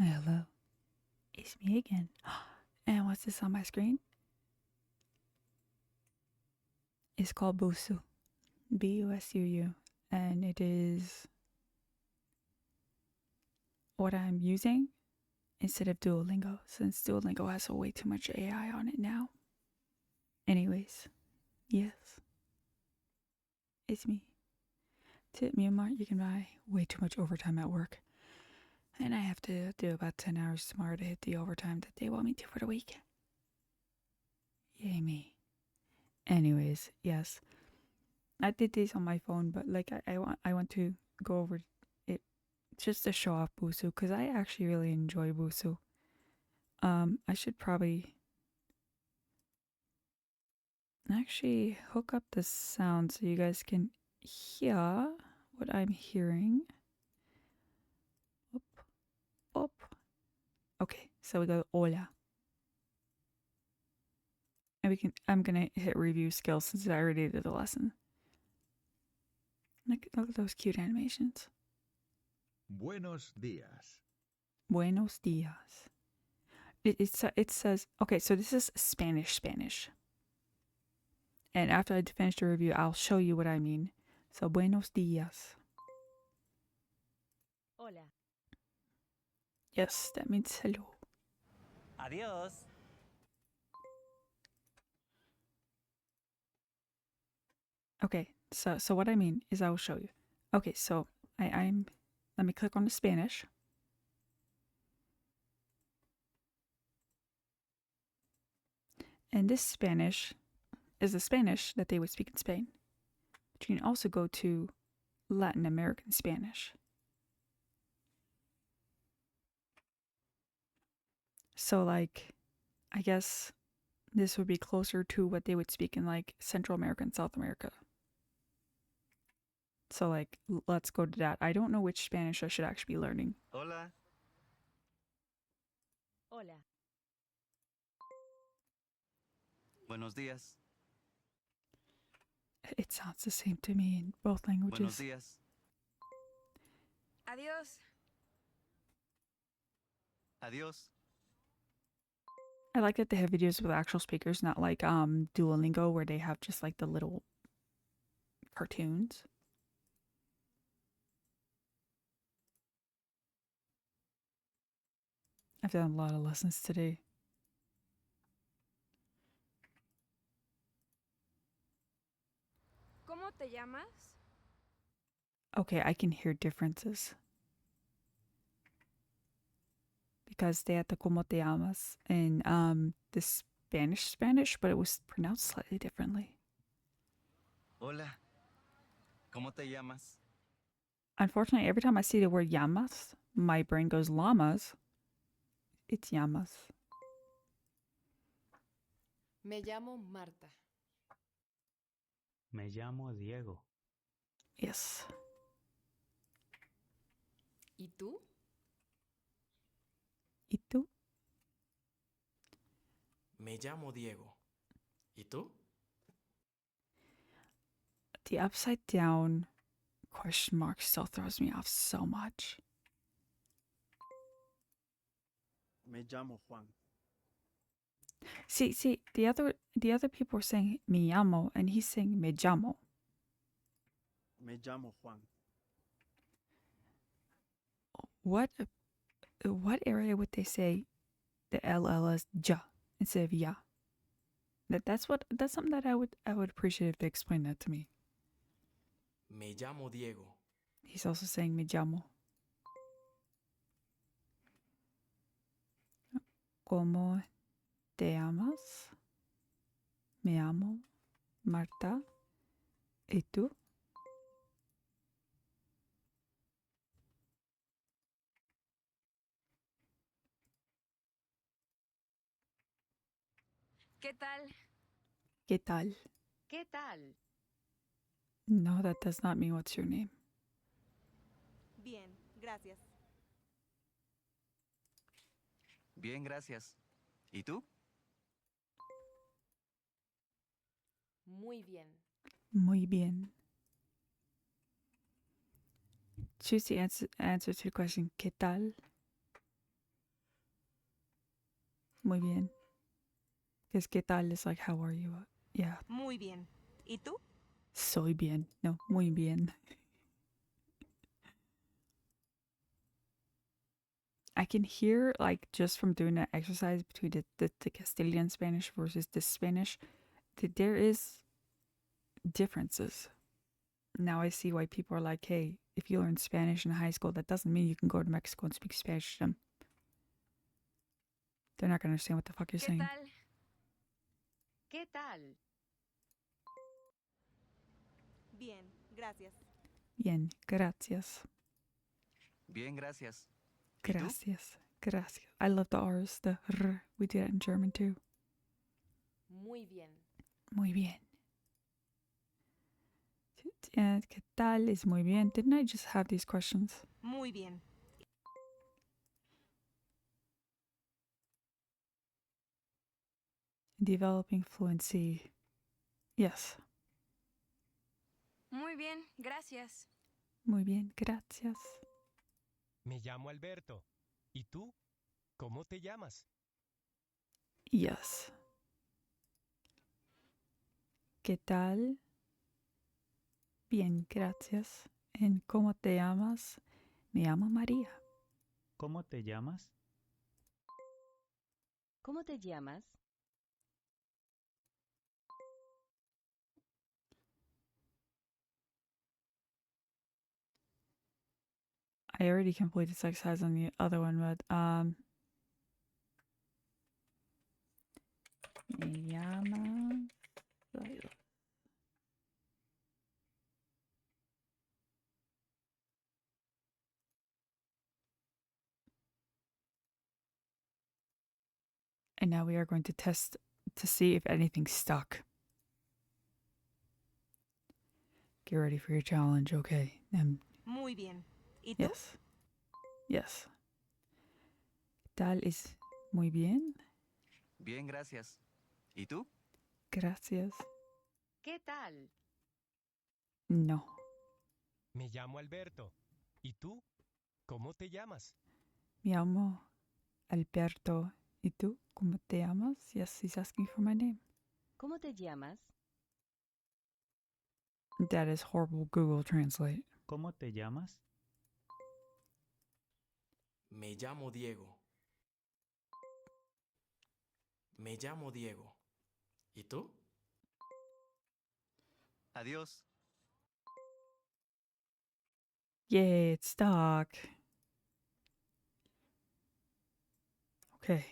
Hello, it's me again. And what's this on my screen? It's called Busuu. Busuu. And it is what I'm using instead of Duolingo, since Duolingo has way too much AI on it now. Anyways, yes, it's me. Tip Myanmar, you can buy way too much overtime at work. And I have to do about 10 hours tomorrow to hit the overtime that they want me to for the week. Yay me. Anyways, yes. I did this on my phone, but like I want to go over it just to show off Busuu because I actually really enjoy Busuu. I should probably actually hook up the sound so you guys can hear what I'm hearing. Up, up. Okay, so we go hola. And I'm gonna hit review skills since I already did the lesson. Look at those cute animations. Buenos días. Buenos dias. It says, okay, so this is Spanish. And after I finish the review, I'll show you what I mean. So, buenos dias. Hola. Yes, that means hello. Adiós. Okay, so what I mean is I will show you. Okay, so let me click on the Spanish. And this Spanish is the Spanish that they would speak in Spain. But you can also go to Latin American Spanish. So like, I guess this would be closer to what they would speak in like Central America and South America. So like, let's go to that. I don't know which Spanish I should actually be learning. Hola. Hola. Buenos días. It sounds the same to me in both languages. Buenos días. Adiós. Adiós. I like that they have videos with actual speakers, not like Duolingo where they have just like the little cartoons. I've done a lot of lessons today. ¿Cómo te llamas? Okay, I can hear differences. Because they had the como te llamas in the Spanish, but it was pronounced slightly differently. Hola. ¿Cómo te llamas? Unfortunately, every time I see the word llamas, my brain goes llamas. It's llamas. Me llamo Marta. Me llamo Diego. Yes. ¿Y tú? ¿Y tú? Me llamo Diego. ¿Y tú? The upside down question mark still throws me off so much. Me llamo Juan. See, the other people were saying me llamo, and he's saying me llamo. Me llamo Juan. What area would they say the LL is ja instead of ya? That's something that I would appreciate if they explain that to me. Me llamo Diego. He's also saying me llamo. ¿Cómo te llamas? Me llamo Marta. ¿Y tú? ¿Qué tal? ¿Qué tal? ¿Qué tal? No, that does not mean what's your name. Bien, gracias. Bien, gracias. ¿Y tú? Muy bien. Muy bien. Choose the answer to the question, ¿qué tal? Muy bien. Because ¿qué tal is like, how are you? Yeah. Muy bien. ¿Y tú? Soy bien. No, muy bien. I can hear, like, just from doing that exercise between the Castilian Spanish versus the Spanish, that there is differences. Now I see why people are like, hey, if you learn Spanish in high school, that doesn't mean you can go to Mexico and speak Spanish to them. They're not going to understand what the fuck you're saying. tal? ¿Qué tal? Bien, gracias. Bien, gracias. Bien, gracias. ¿Y tú? Gracias. Gracias. I love the R's, the R. We do that in German too. Muy bien. Muy bien. ¿Qué tal is muy bien? Didn't I just have these questions? Muy bien. Developing fluency. Yes. Muy bien, gracias. Muy bien, gracias. Me llamo Alberto. ¿Y tú? ¿Cómo te llamas? Yes. ¿Qué tal? Bien, gracias. ¿En cómo te llamas? Me llamo María. ¿Cómo te llamas? ¿Cómo te llamas? I already completed this exercise on the other one, but me llamo Zaira. And now we are going to test to see if anything's stuck. Get ready for your challenge, okay? Muy bien. ¿Y tú? Yes. Yes. Tal is muy bien. Bien, gracias. ¿Y tú? Gracias. ¿Qué tal? No. Me llamo Alberto. ¿Y tú? ¿Cómo te llamas? Me llamo Alberto. ¿Y tú? ¿Cómo te llamas? Yes, he's asking for my name. ¿Cómo te llamas? That is horrible Google Translate. ¿Cómo te llamas? Me llamo Diego. Me llamo Diego. ¿Y tú? Adiós. Yay, it's stuck. Okay.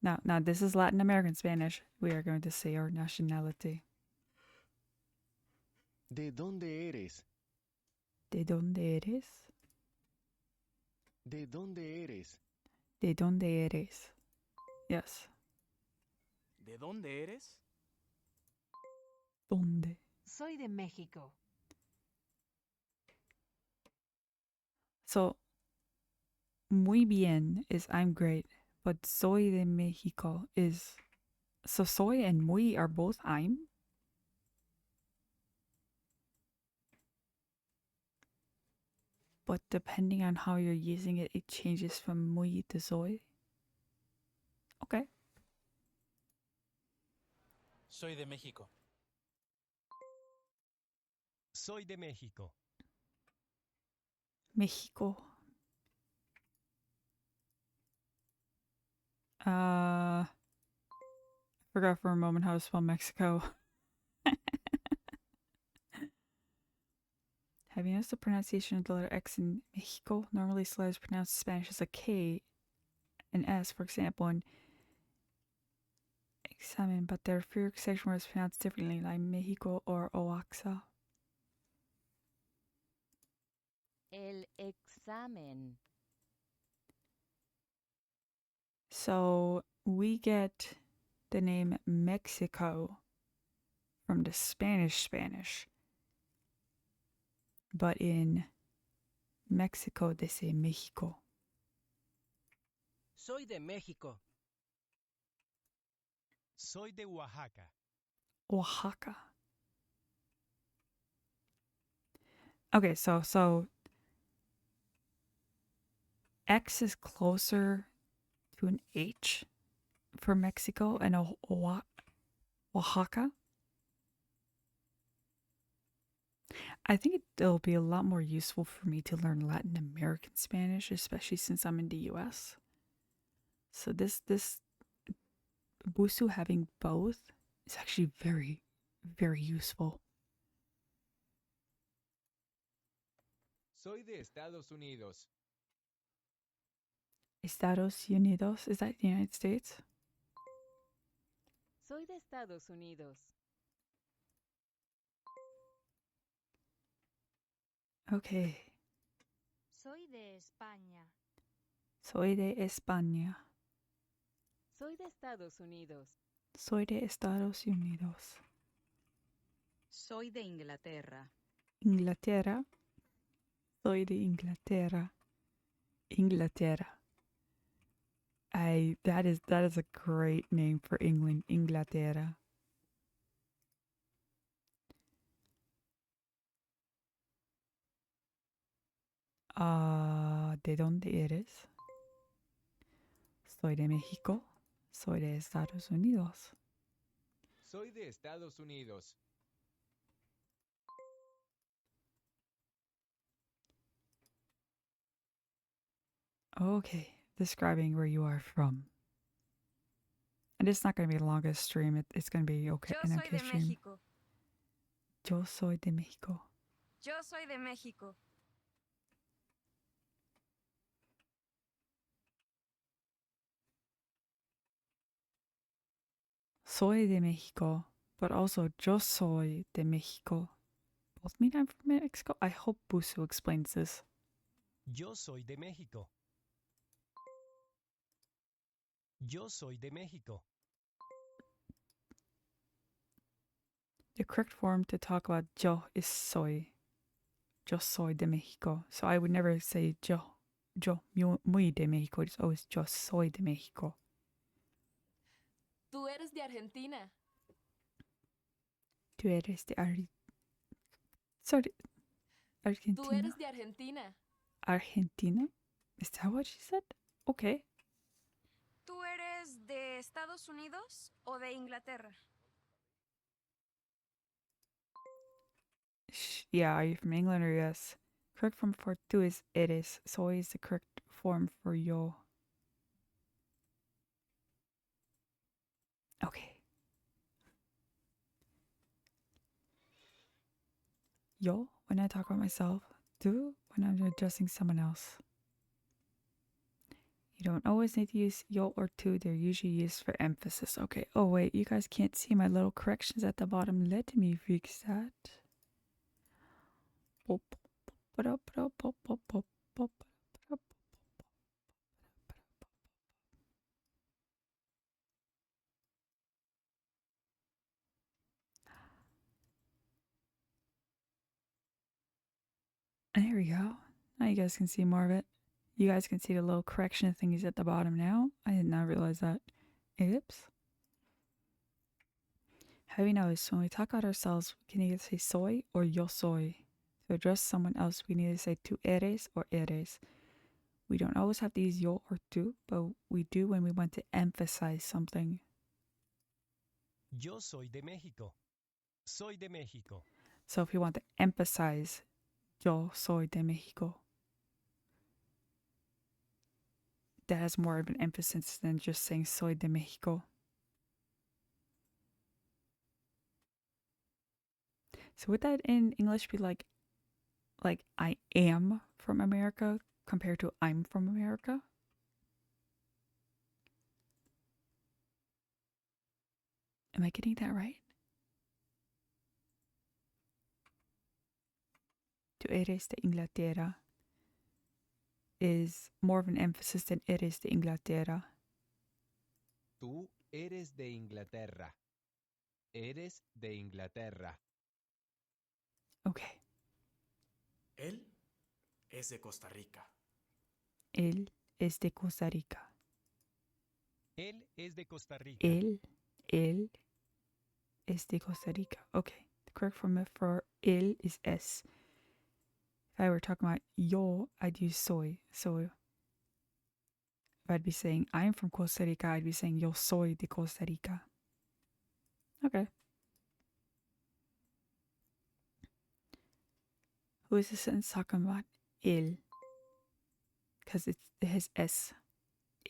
Now this is Latin American Spanish. We are going to say our nationality. ¿De dónde eres? ¿De dónde eres? ¿De dónde eres? ¿De dónde eres? Yes. ¿De dónde eres? ¿Dónde? Soy de México. So, muy bien is I'm great, but soy de Mexico is. So, soy and muy are both I'm? But depending on how you're using it, it changes from muy to soy. Okay. Soy de México. Soy de México. Mexico. I forgot for a moment how to spell Mexico. Have you noticed the pronunciation of the letter X in Mexico? Normally, letters pronounced in Spanish as a K and S, for example, in examen, but there are few exceptions where it's pronounced differently, like Mexico or Oaxaca. El examen. So we get the name Mexico from the Spanish, but in Mexico they say Mexico. Soy de México. Soy de Oaxaca. Oaxaca. Okay, so X is closer to an H for Mexico and a Oaxaca. I think it'll be a lot more useful for me to learn Latin American Spanish, especially since I'm in the US. So this Busuu having both is actually very, very useful. Soy de Estados Unidos. Estados Unidos, is that the United States? Soy de Estados Unidos. Okay. Soy de España. Soy de España. Soy de Estados Unidos. Soy de Estados Unidos. Soy de Inglaterra. Inglaterra. Soy de Inglaterra. Inglaterra. That is a great name for England, Inglaterra. ¿De dónde eres? Soy de México. Soy de Estados Unidos. Soy de Estados Unidos. Okay, describing where you are from. And it's not going to be the longest stream. It's going to be okay. Yo soy de México. Yo soy de México. Yo soy de México. Soy de México, but also yo soy de México. Both mean I'm from Mexico? I hope Busuu explains this. Yo soy de México. Yo soy de México. The correct form to talk about yo is soy. Yo soy de México. So I would never say yo, muy de México. It's always yo soy de México. Tú eres de Argentina. Tú eres de Argentina. Tú eres de Argentina. Argentina? Is that what she said? Okay. ¿Tú eres de Estados Unidos o de Inglaterra? Yeah, are you from England or US? Correct form for tú is eres. Soy is the correct form for yo. Okay. Yo, when I talk about myself. Tú, when I'm addressing someone else. You don't always need to use yo or tú. They're usually used for emphasis. Okay. Oh, wait. You guys can't see my little corrections at the bottom. Let me fix that. There we go. Now you guys can see more of it. You guys can see the little correction thingies at the bottom now. I did not realize that. Oops. How we know is when we talk about ourselves, we can either say soy or yo soy. To address someone else, we can either say tú eres or eres. We don't always have to use yo or tú, but we do when we want to emphasize something. Yo soy de México. Soy de México. So if you want to emphasize, yo soy de México, that has more of an emphasis than just saying soy de México. So would that in English be like I am from America compared to I'm from America? Am I getting that right? Tú eres de Inglaterra is more of an emphasis than eres de Inglaterra. Tú eres de Inglaterra. Eres de Inglaterra. Okay. Él es de Costa Rica. Él es de Costa Rica. Él es de Costa Rica. Él es de Costa Rica. Okay. The correct form for él is es. If I were talking about yo, I'd use soy. So If I'd be saying I'm from Costa Rica, I'd be saying yo soy de Costa Rica. Okay. Who is this sentence talking about? Él. Because it has S.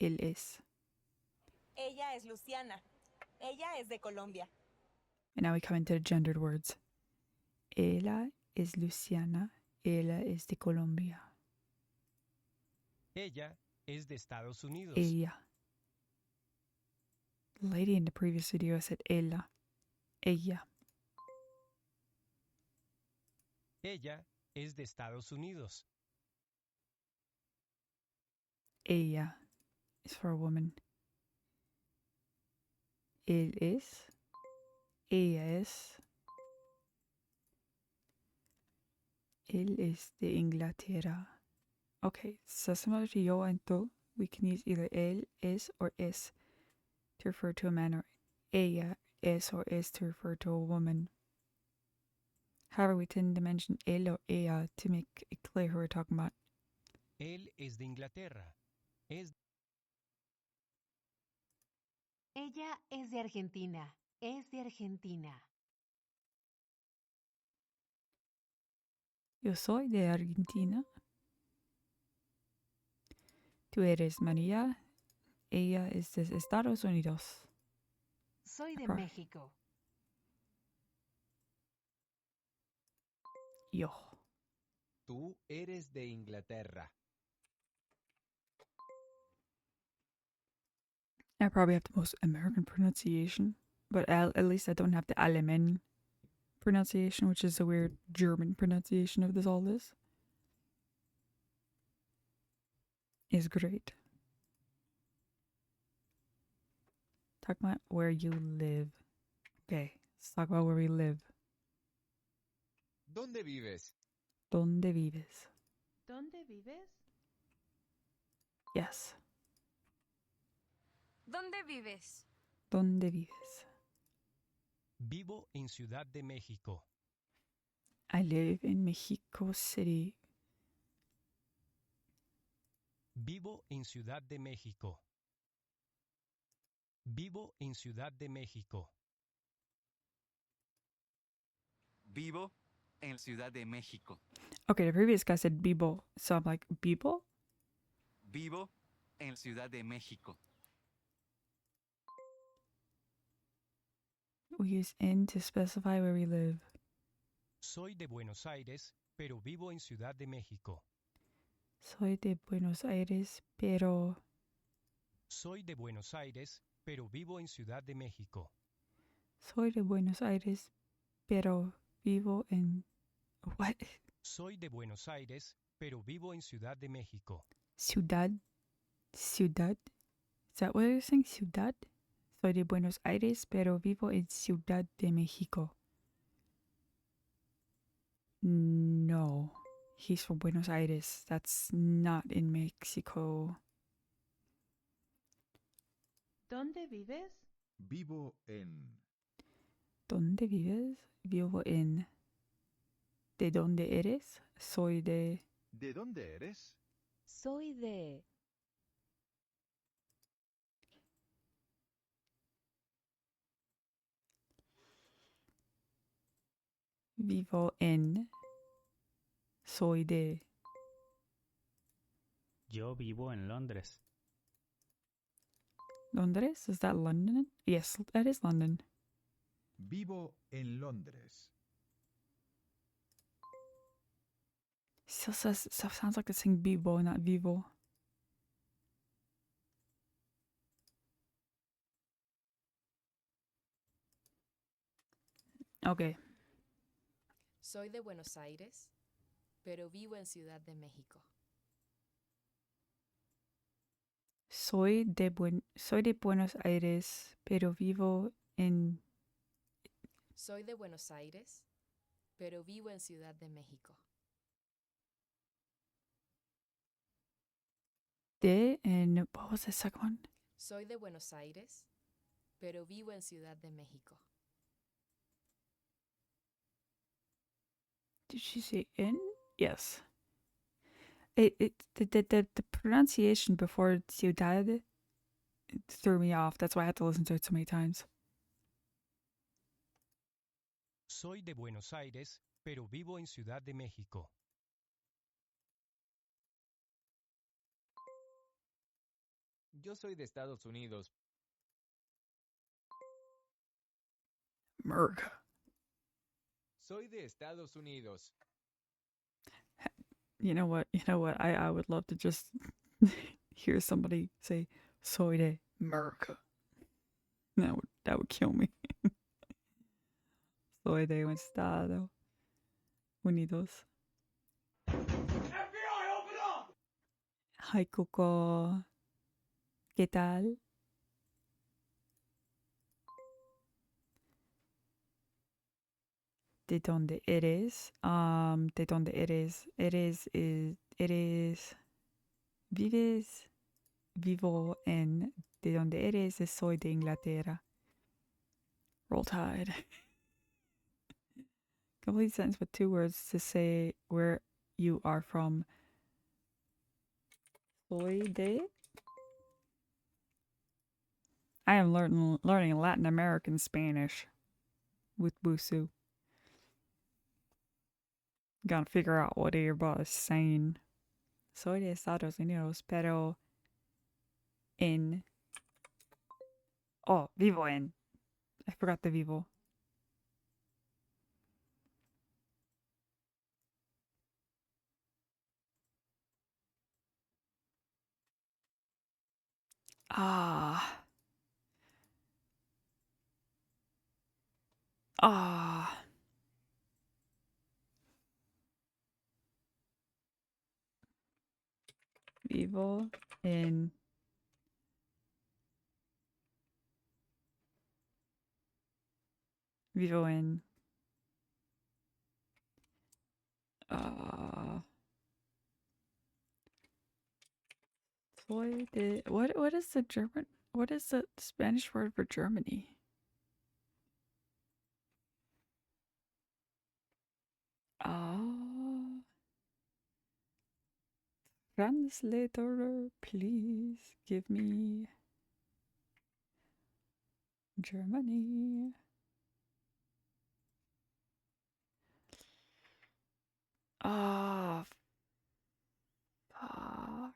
Él es. Ella es Luciana. Ella es de Colombia. And now we come into the gendered words. Ella es Luciana. Ella es de Colombia. Ella es de Estados Unidos. Ella. The lady in the previous video said ella. Ella. Ella es de Estados Unidos. Ella is for a woman. Él es. Ella es. Él es de Inglaterra. Okay, so similar to yo and tú, we can use either él, es, or es to refer to a man, or ella, es, or es to refer to a woman. However, we tend to mention él or ella to make it clear who we're talking about. Él es de Inglaterra. Es Ella es de Argentina. Es de Argentina. Yo soy de Argentina. Tú eres María. Ella es de Estados Unidos. Soy de Pro- México. Yo. Tú eres de Inglaterra. I probably have the most American pronunciation, but at least I don't have the Aleman pronunciation, which is a weird German pronunciation of all this. Is great. Talk about where you live. Okay, let's talk about where we live. ¿Dónde vives? ¿Dónde vives? ¿Dónde vives? Yes. ¿Dónde vives? ¿Dónde vives? Vivo en Ciudad de México. I live in Mexico City. Vivo en Ciudad de México. Vivo en Ciudad de México. Vivo en Ciudad de México. Okay, the previous guy said Bibo, so I'm like, Bibo? Vivo en Ciudad de México. We use in to specify where we live. Soy de Buenos Aires, pero vivo en Ciudad de México. Soy de Buenos Aires, pero... Soy de Buenos Aires, pero vivo en Ciudad de México. Soy de Buenos Aires, pero vivo en... What? Soy de Buenos Aires, pero vivo en Ciudad de México. Ciudad? Ciudad? Is that what you're saying? Ciudad? Soy de Buenos Aires, pero vivo en Ciudad de México. No. He's from Buenos Aires. That's not in Mexico. ¿Dónde vives? Vivo en... ¿Dónde vives? Vivo en... ¿De dónde eres? Soy de... ¿De dónde eres? Soy de... Vivo en... Soy de... Yo vivo en Londres. ¿Londres? Is that London? Yes, that is London. Vivo en Londres. Sounds like it's saying vivo, not vivo. Okay. Soy de Buenos Aires, pero vivo en Ciudad de México. Soy de Buenos Aires, pero vivo en... Soy de Buenos Aires, pero vivo en Ciudad de México. And what was the second one? Soy de Buenos Aires, pero vivo en Ciudad de México. Did she say in? Yes. The pronunciation before ciudad threw me off. That's why I had to listen to it so many times. Soy de Buenos Aires, pero vivo en Ciudad de México. Yo soy de Estados Unidos. Merg. Soy de Estados Unidos. You know what? I would love to just hear somebody say "Soy de America." That would kill me. Soy de un estado unidos. FBI, open up! Hi, Coco. ¿Qué tal? ¿De dónde eres? ¿De dónde eres? Eres. Vives. Vivo en. ¿De dónde eres? Soy de Inglaterra. Roll Tide. Complete sentence with 2 words to say where you are from. Soy de. I am learning Latin American Spanish with Busuu. Gotta figure out what everybody's saying. Soy de Estados Unidos, pero en. Oh, vivo en. I forgot the vivo. Ah. Ah. Vivo en. Vivo en. Soy de. What is the German? What is the Spanish word for Germany? Translator, please give me Germany. Ah, fuck.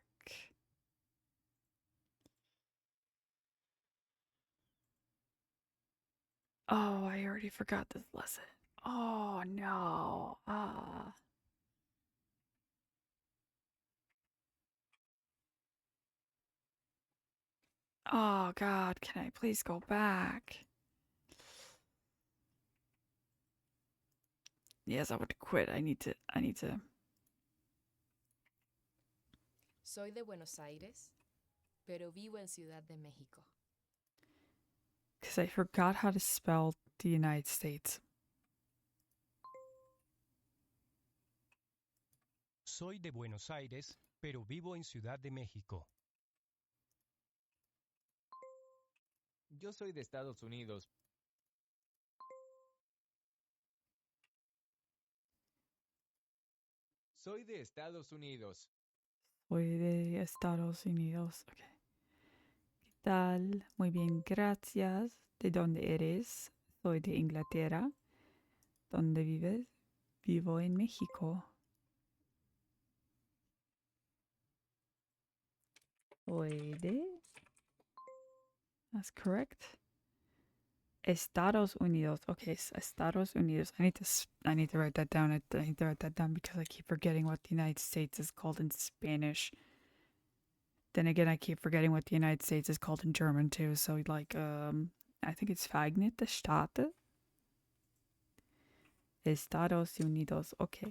Oh, I already forgot this lesson. Oh, no. Oh, God. Can I please go back? Yes, I would quit. I need to. Soy de Buenos Aires, pero vivo en Ciudad de México. Because I forgot how to spell the United States. Soy de Buenos Aires, pero vivo en Ciudad de México. Yo soy de Estados Unidos. Soy de Estados Unidos. Soy de Estados Unidos. Ok. ¿Qué tal? Muy bien, gracias. ¿De dónde eres? Soy de Inglaterra. ¿Dónde vives? Vivo en México. Soy de. That's correct. Estados Unidos. Okay, Estados Unidos. I need to write that down. I need to write that down because I keep forgetting what the United States is called in Spanish. Then again, I keep forgetting what the United States is called in German too. So like, I think it's Vereinigte Staaten. Estados Unidos. Okay.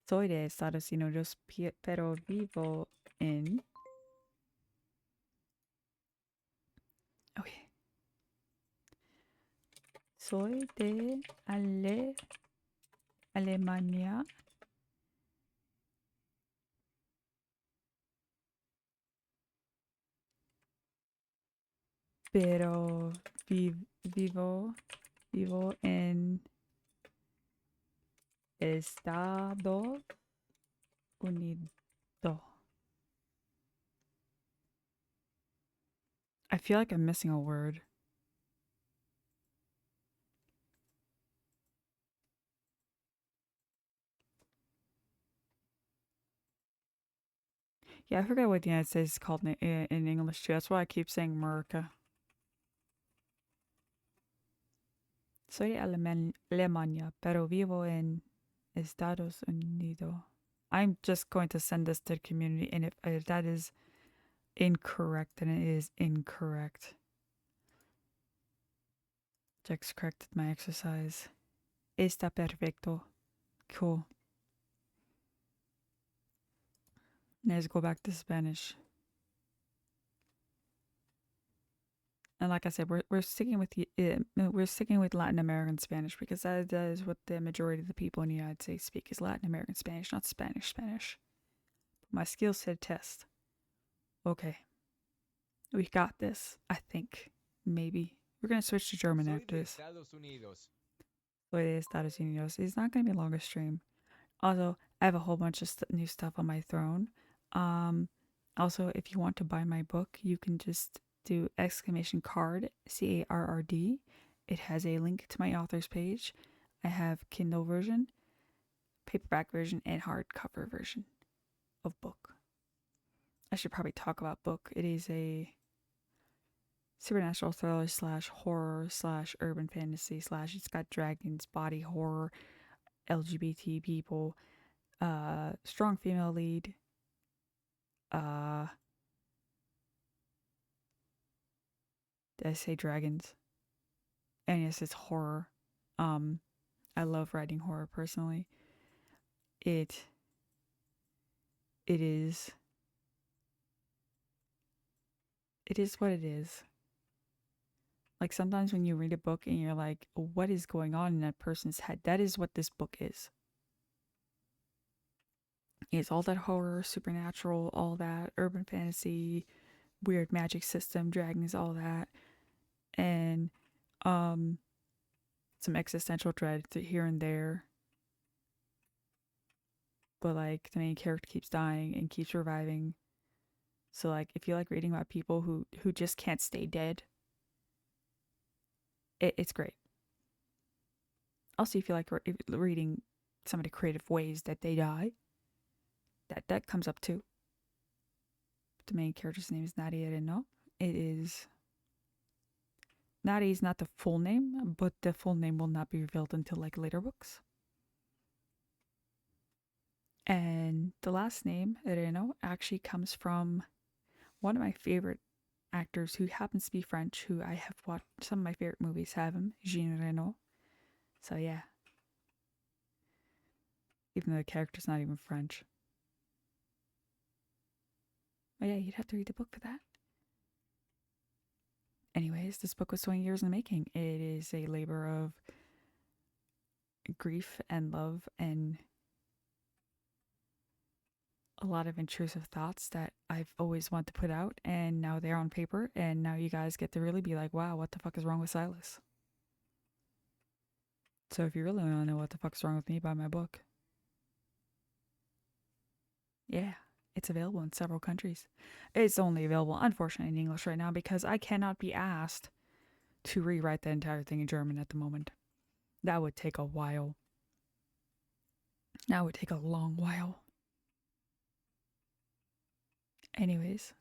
Soy de Estados Unidos, pero vivo en. Okay. Soy de Alemania. Pero vivo en Estados Unidos. I feel like I'm missing a word. Yeah, I forget what the United States is called in English too. That's why I keep saying America. Soy de Alemania, pero vivo en Estados Unidos. I'm just going to send this to the community, and if that is incorrect, then it is incorrect. Just corrected my exercise. Está perfecto. Cool. Let's go back to Spanish. And like I said, we're sticking with Latin American Spanish because that is what the majority of the people in the United States speak is Latin American Spanish, not Spanish. My skill set test. Okay. We got this, I think. Maybe. We're gonna switch to German after this. Soy de Estados Unidos. It's not gonna be a longer stream. Also, I have a whole bunch of new stuff on my throne. Also, if you want to buy my book, you can just do !CARD CARRD. It has a link to my author's page. I have Kindle version, paperback version, and hardcover version of book. I should probably talk about book. It is a supernatural thriller / horror / urban fantasy / it's got dragons, body horror, LGBT people, strong female lead, did I say dragons? And yes, it's horror. I love writing horror personally. It is what it is. Like sometimes when you read a book and you're like, what is going on in that person's head? That is what this book is. It's all that horror, supernatural, all that urban fantasy, weird magic system, dragons, all that. And some existential dread here and there. But like the main character keeps dying and keeps reviving. So like if you like reading about people who just can't stay dead, it's great. Also, if you like reading some of the creative ways that they die, that comes up too. The main character's name is Nadia Reno. Nadia is not the full name, but the full name will not be revealed until like later books. And the last name, Reno, actually comes from one of my favorite actors who happens to be French, who I have watched some of my favorite movies have him, Jean Reno. So yeah. Even though the character's not even French. Oh yeah, you'd have to read the book for that. Anyways, this book was 20 years in the making. It is a labor of grief and love and a lot of intrusive thoughts that I've always wanted to put out, and now they're on paper, and now you guys get to really be like, wow, what the fuck is wrong with Silas? So if you really want to know what the fuck's wrong with me, buy my book. Yeah, it's available in several countries. It's only available, unfortunately, in English right now because I cannot be asked to rewrite the entire thing in German at the moment. That would take a while. That would take a long while. Anyways.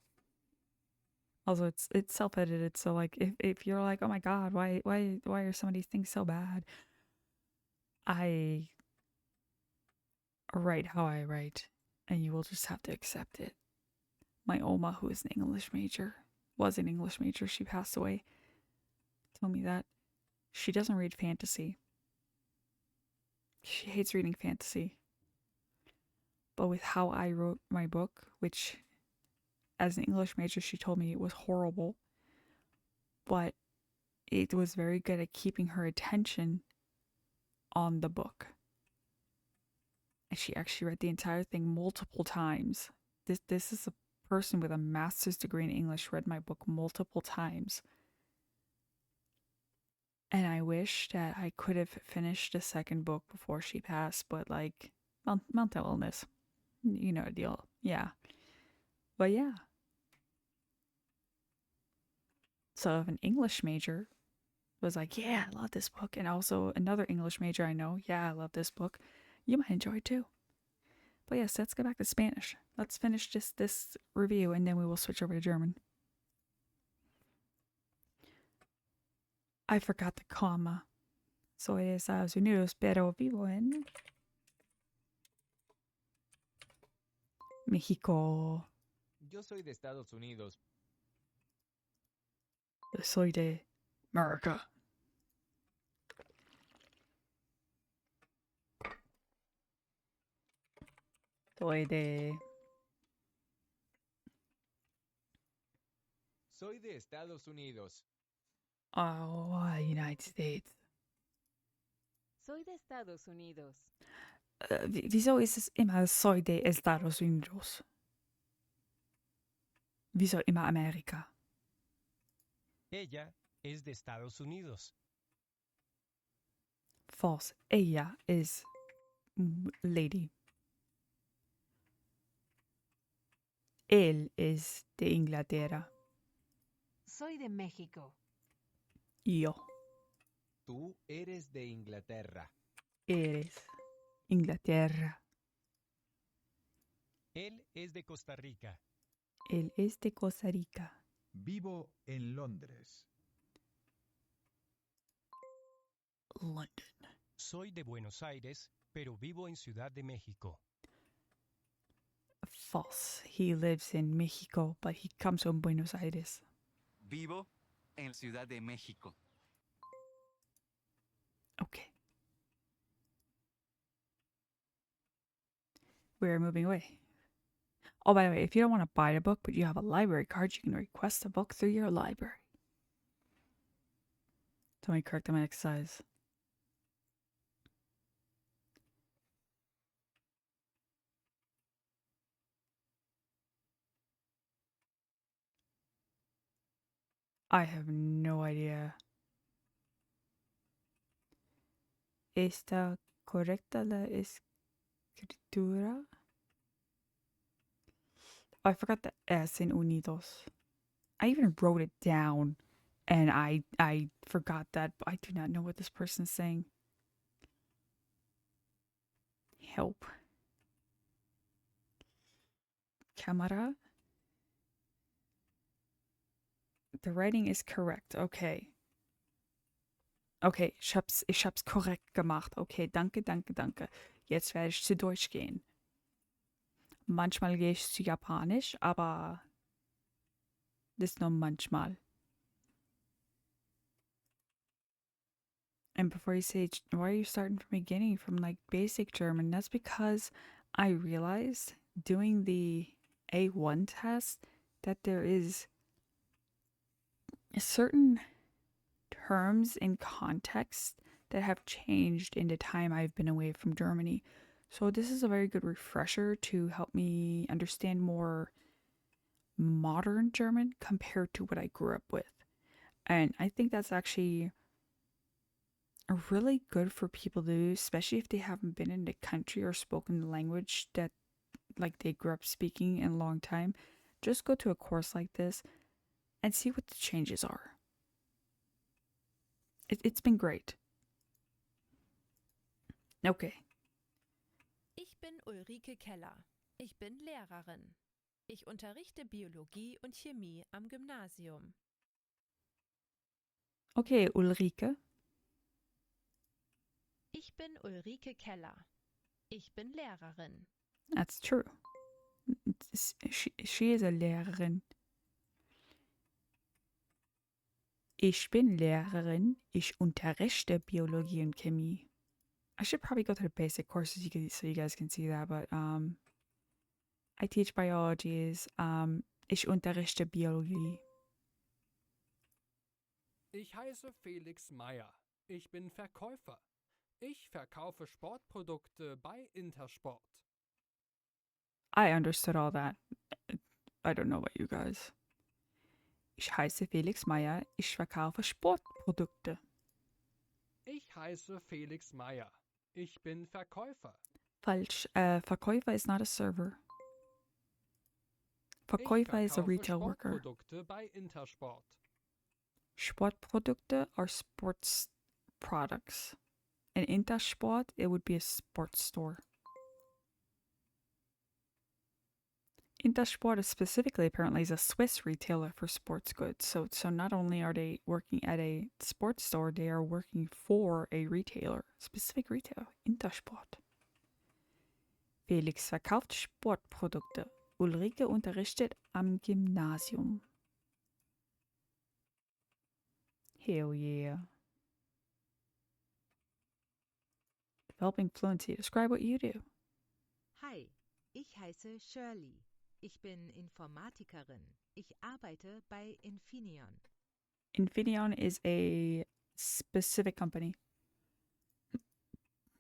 Also, it's self-edited, so like if you're like, oh my god, why are some of these things so bad? I write how I write, and you will just have to accept it. My Oma, who is an English major, was an English major, she passed away, told me that she doesn't read fantasy. She hates reading fantasy. But with how I wrote my book, which as an English major, she told me it was horrible, but it was very good at keeping her attention on the book. And she actually read the entire thing multiple times. This is a person with a master's degree in English read my book multiple times. And I wish wish that I could have finished the second book before she passed, but like mental illness, you know the deal. Yeah, but yeah. So if an English major was like, yeah, I love this book, and also another English major I know, yeah, I love this book, you might enjoy it too. But yes, let's go back to Spanish. Let's finish just this review and then we will switch over to German. I forgot the comma. Soy de Estados Unidos, pero vivo en México. Yo soy de Estados Unidos. Soy de America. Soy de Estados Unidos. United States. Soy de Estados Unidos. Wieso ist es immer soy de Estados Unidos? Wieso immer Amerika? Ella es de Estados Unidos. False. Ella is lady. Él es de Inglaterra. Soy de México. Yo. Tú eres de Inglaterra. Eres Inglaterra. Él es de Costa Rica. Él es de Costa Rica. Vivo en Londres. London. Soy de Buenos Aires, pero vivo en Ciudad de México. False. He lives in Mexico, but he comes from Buenos Aires. Vivo en Ciudad de México. Okay. We're moving away. Oh, by the way, if you don't want to buy a book, but you have a library card, you can request a book through your library. Don't correct my exercise. I have no idea. ¿Está correcta la escritura? Oh, I forgot the S in Unidos. I even wrote it down and I forgot that, but I do not know what this person is saying. Help. Cámara. The writing is correct. Okay. Okay, ich hab's korrekt gemacht. Okay, danke, danke, danke. Jetzt werde ich zu Deutsch gehen. Manchmal gehe ich zu Japanisch, aber das ist nur manchmal. And before you say, why are you starting from the beginning, from like basic German? That's because I realized doing the A1 test that there is certain terms in context that have changed in the time I've been away from Germany. So this is a very good refresher to help me understand more modern German compared to what I grew up with. And I think that's actually really good for people to do, especially if they haven't been in the country or spoken the language that like they grew up speaking in a long time. Just go to a course like this and see what the changes are. It's been great. Okay. Ich bin Ulrike Keller. Ich bin Lehrerin. Ich unterrichte Biologie und Chemie am Gymnasium. Okay, Ulrike. Ich bin Ulrike Keller. Ich bin Lehrerin. That's true. She is a Lehrerin. Ich bin Lehrerin. Ich unterrichte Biologie und Chemie. I should probably go through the basic courses so you guys can see that, but I teach biologies. Ich unterrichte Biologie. Ich heiße Felix Meyer. Ich bin Verkäufer. Ich verkaufe Sportprodukte bei Intersport. I understood all that. I don't know about you guys. Ich heiße Felix Meyer. Ich verkaufe Sportprodukte. Ich heiße Felix Meyer. Ich bin Verkäufer. Falsch. Verkäufer is not a server. Ich Verkäufer is a verkaufe retail worker. Sportprodukte bei Intersport. Sportprodukte are sports products. In Intersport, it would be a sports store. Intersport is specifically apparently is a Swiss retailer for sports goods. So not only are they working at a sports store, they are working for a retailer, specific retailer, Intersport. Felix verkauft Sportprodukte. Ulrike unterrichtet am Gymnasium. Hell yeah. Developing fluency. Describe what you do. Hi, ich heiße Shirley. Ich bin Informatikerin. Ich arbeite bei Infineon. Infineon is a specific company.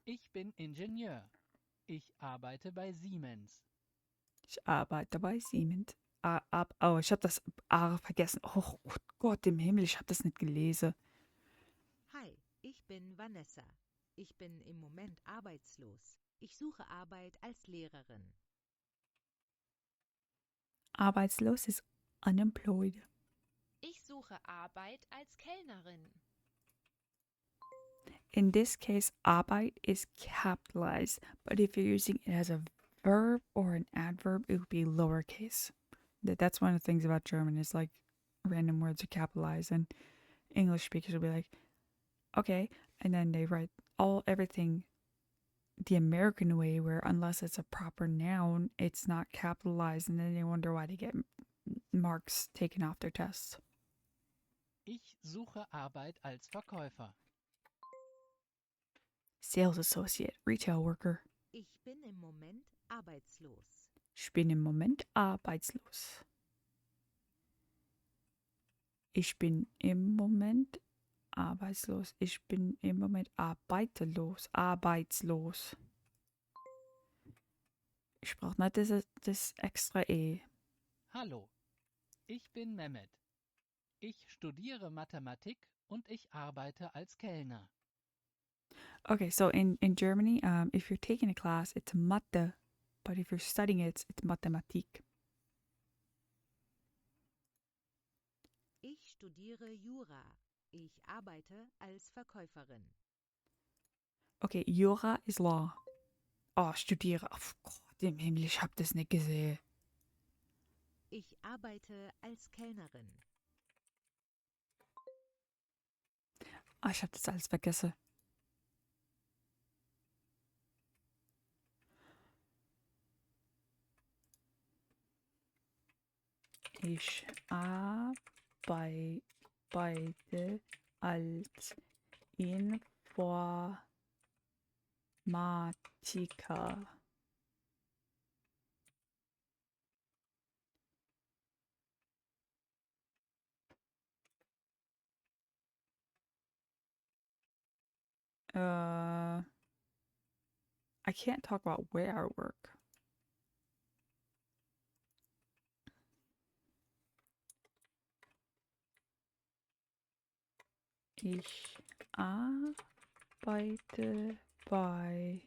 Ich bin Ingenieur. Ich arbeite bei Siemens. Ich arbeite bei Siemens. Oh, ich habe das A vergessen. Oh Gott im Himmel, ich habe das nicht gelesen. Hi, ich bin Vanessa. Ich bin im Moment arbeitslos. Ich suche Arbeit als Lehrerin. Arbeitslos ist unemployed. Ich suche Arbeit als Kellnerin. In this case, Arbeit is capitalized, but if you're using it as a verb or an adverb, it would be lowercase. That's one of the things about German is like random words are capitalized, and English speakers will be like, okay, and then they write everything the American way, where unless it's a proper noun, it's not capitalized, and then they wonder why they get marks taken off their tests. Ich suche Arbeit als Verkäufer. Sales associate, retail worker. Ich bin im Moment arbeitslos. Ich bin im Moment arbeitslos. Ich bin im Moment arbeitslos. Ich bin im Moment arbeitslos. Arbeitslos. Ich brauche nicht das extra E. Hallo, ich bin Mehmet. Ich studiere Mathematik und ich arbeite als Kellner. Okay, so in Germany, if you're taking a class, it's Mathe, but if you're studying it, it's Mathematik. Ich studiere Jura. Ich arbeite als Verkäuferin. Okay, Jura is law. Oh, studiere. Oh Gott im Himmel, ich hab das nicht gesehen. Ich arbeite als Kellnerin. Ah, ich hab das alles vergessen. Ich arbeite als Informatiker. I can't talk about where I work. Ich arbeite bei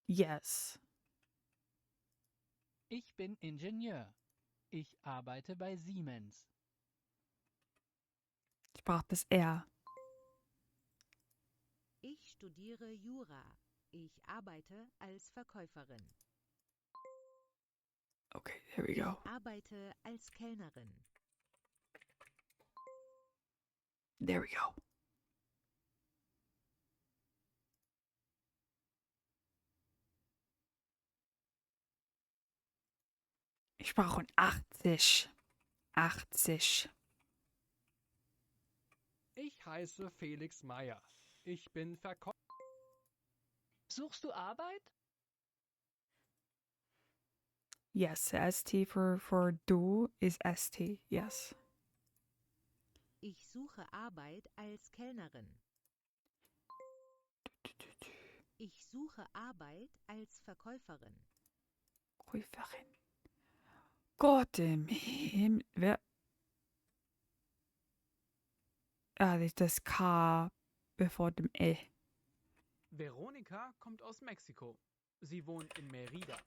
Yes. Ich bin Ingenieur. Ich arbeite bei Siemens. Ich brauche das R. Ich studiere Jura. Ich arbeite als Verkäuferin. Okay, there we go. Ich arbeite als Kellnerin. There we go. Ich brauche ein 80. 80. Ich heiße Felix Meyer. Ich bin Verkäufer. Suchst du Arbeit? Yes, ST for du is ST. Yes. Ich suche Arbeit als Kellnerin. Ich suche Arbeit als Verkäuferin. Käuferin. Gott im Himmel. Wer? Ah, das K bevor dem E. Veronika kommt aus Mexiko. Sie wohnt in Mérida.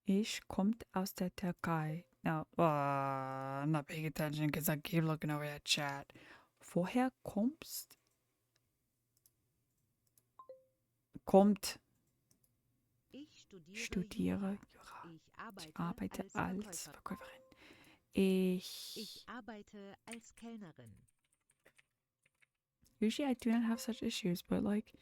Ich kommt aus der Türkei. No, I'm not paying attention because I keep looking over at chat. Woher kommst? Kommt. Ich Studiere Jura. Ich arbeite als Verkäuferin. Ich arbeite als Kellnerin. Usually I do not have such issues, but like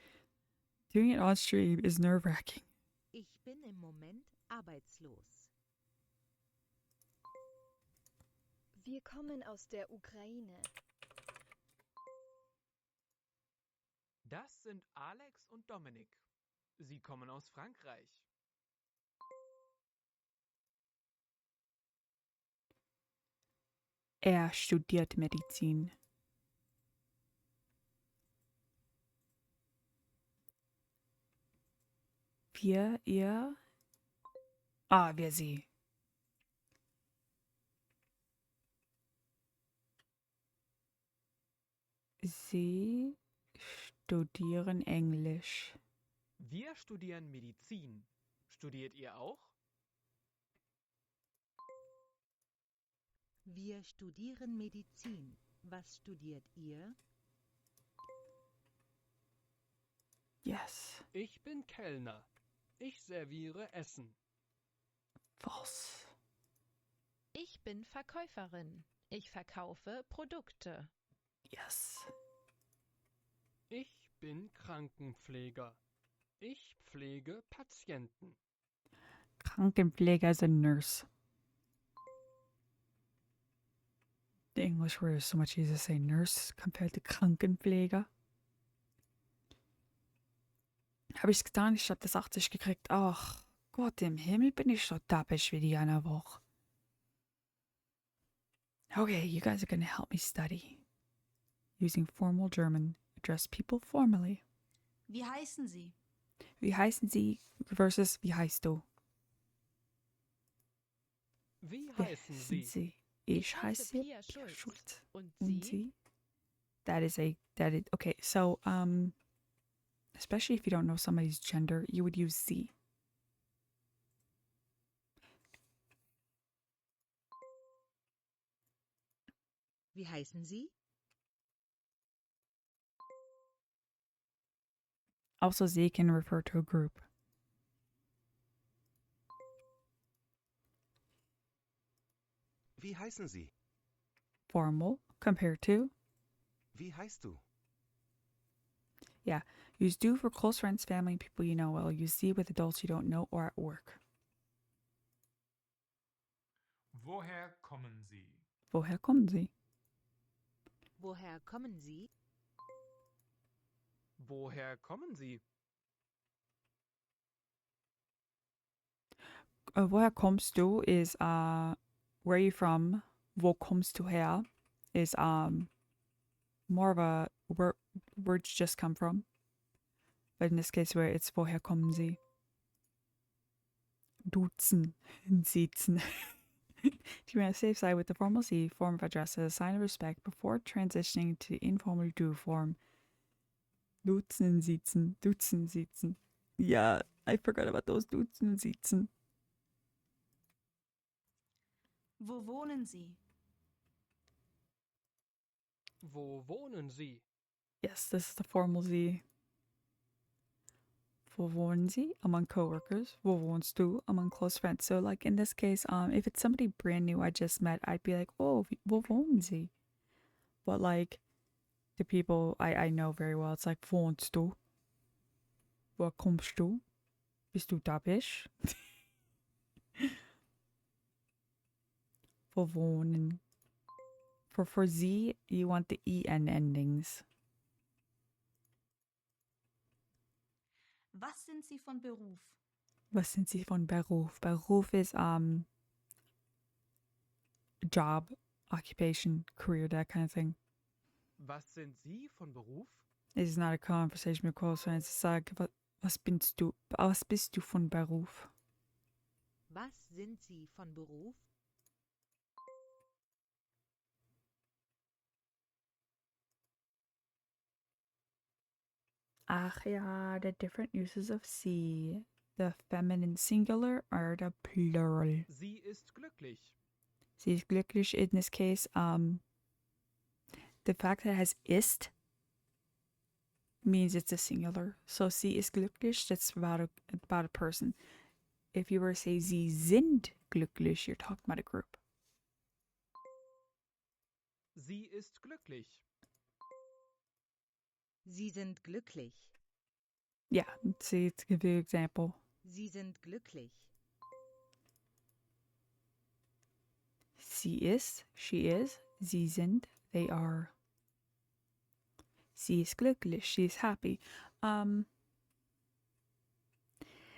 doing it on stream is nerve-wracking. Ich bin im Moment arbeitslos. Wir kommen aus der Ukraine. Das sind Alex und Dominik. Sie kommen aus Frankreich. Er studiert Medizin. Wir, ihr. Wir, sie. Sie studieren Englisch. Wir studieren Medizin. Studiert ihr auch? Wir studieren Medizin. Was studiert ihr? Yes. Ich bin Kellner. Ich serviere Essen. False. Ich bin Verkäuferin. Ich verkaufe Produkte. Yes. Ich bin Krankenpfleger. Ich pflege Patienten. Krankenpfleger is a nurse. The English word is so much easier to say nurse compared to Krankenpfleger. Habe ich's getan? Ich habe das 80 gekriegt. Ach, Gott im Himmel, bin ich so tappig wie die eine Woche. Okay, you guys are gonna help me study. Using formal German. Address people formally. Wie heißen Sie? Wie heißen Sie versus wie heißt du? Wie heißen Sie? Ich heiße Pia Schulz. Schulz. Und Und Sie? Sie? That is okay, so, especially if you don't know somebody's gender, you would use sie. Wie heißen Sie? Also, sie can refer to a group. Wie heißen Sie? Formal, compared to. Wie heißt du? Yeah, use do for close friends, family, and people you know well. Use sie with adults you don't know or at work. Woher kommen Sie? Woher kommen Sie? Woher kommen Sie? Woher kommen Sie? Woher kommst du is where are you from? Wo kommst du her is more of a where words just come from. But in this case where it's woher kommen Sie? Duzen, sitzen. To be on the safe side with the formal Sie form of address as a sign of respect before transitioning to the informal Du form. Duzen, sitzen, duzen, sitzen. Yeah, I forgot about those duzen, sitzen. Wo wohnen Sie? Wo wohnen Sie? Yes, this is the formal Sie. Wo wohnen Sie? Among coworkers. Wo wohnst du? Among close friends. So like in this case, if it's somebody brand new I just met, I'd be like, oh, wo wohnen Sie? But like the people I know very well, it's like, wohnst du? Wo kommst du? Bist du tabisch? Wo wohnen? For Sie, you want the EN endings. Was sind Sie von Beruf? Was sind Sie von Beruf? Beruf is job, occupation, career, that kind of thing. Was sind Sie von Beruf? This is not a conversation with close friends. Sag, was bist du von Beruf? Was sind Sie von Beruf? Ach ja, the different uses of sie. The feminine singular or the plural. Sie ist glücklich. Sie ist glücklich in this case. The fact that it has ist means it's a singular. So sie ist glücklich, that's about a person. If you were to say sie sind glücklich, you're talking about a group. Sie ist glücklich. Sie sind glücklich. Yeah, see, to give you an example. Sie sind glücklich. Sie ist, she is. Sie sind, they are. Sie ist glücklich, she is happy.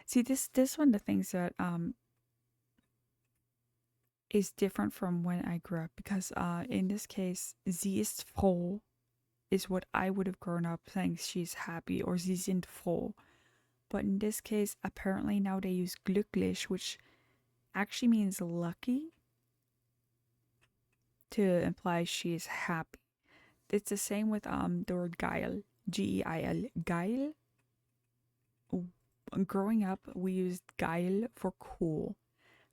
See, this one of the things that is different from when I grew up, because in this case, sie ist froh is what I would have grown up saying, she's happy, or sie sind froh. But in this case, apparently now they use glücklich, which actually means lucky, to imply she is happy. It's the same with the word geil, Geil. Geil. Growing up, we used geil for cool,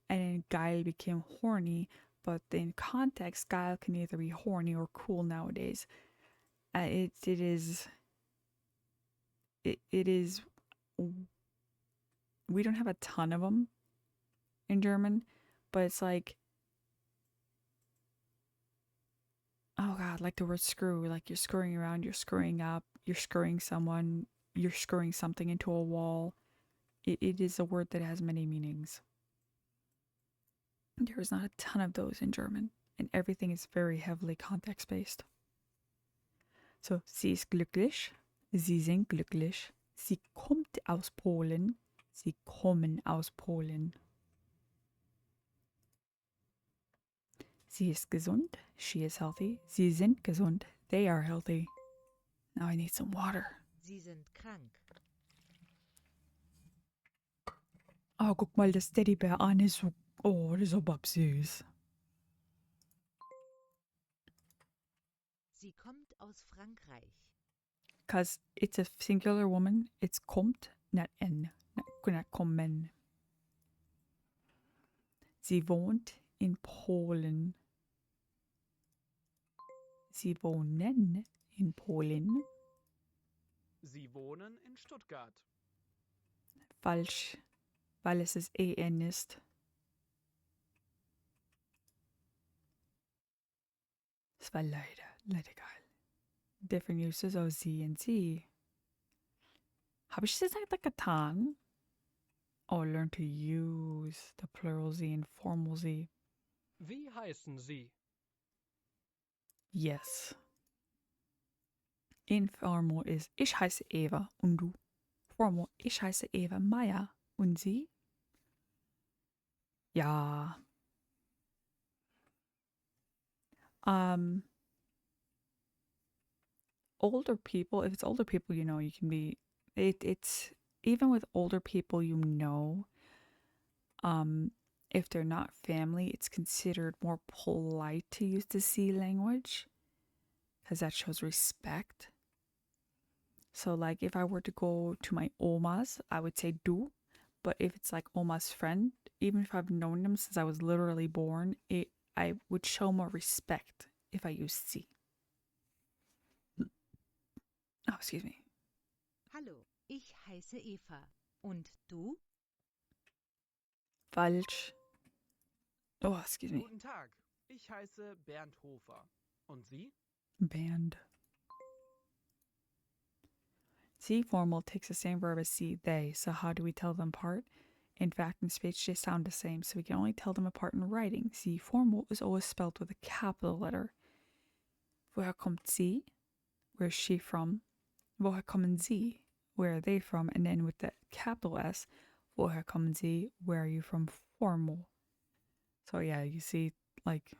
and then geil became horny. But in context, geil can either be horny or cool nowadays. It is. We don't have a ton of them in German, but it's like, oh god, like the word screw, like you're screwing around, you're screwing up, you're screwing someone, you're screwing something into a wall. It is a word that has many meanings. There is not a ton of those in German, and everything is very heavily context based. So, sie ist glücklich, sie sind glücklich, sie kommt aus Polen, sie kommen aus Polen. Sie ist gesund, she is healthy, sie sind gesund, they are healthy. Now I need some water. Sie sind krank. Oh, guck mal das Teddybär an, ist so, oh, das ist so babsüß. Sie kommt aus Frankreich. Because it's a singular woman, it's kommt, not n, not kommen. Sie wohnt in Polen. Sie wohnen in Polen. Sie wohnen in Stuttgart. Falsch, weil es das en ist. Das war leider geil. Different uses of sie and sie. Habe ich das eigentlich getan? Oh, learn to use the plural sie and formal sie. Wie heißen Sie? Yes. Informal ist ich heiße Eva und du. Formal, ich heiße Eva Meier und sie? Ja. Older people, if it's older people, you know, you can be, it's, even with older people, you know, if they're not family, it's considered more polite to use the C language, because that shows respect. So, like, if I were to go to my omas, I would say du. But if it's like oma's friend, even if I've known them since I was literally born, I would show more respect if I use sie. Oh, excuse me. Hallo, ich heiße Eva. Und du? Falsch. Oh, excuse me. Guten Tag, ich heiße Bernd Hofer. Und Sie? Band. Sie formal takes the same verb as sie, they. So how do we tell them apart? In fact, in speech they sound the same, so we can only tell them apart in writing. Sie formal is always spelled with a capital letter. Woher kommt sie? Where's she from? Woher kommen sie? Where are they from? And then with the capital S, woher kommen sie? Where are you from? Formal. So yeah, you see, like,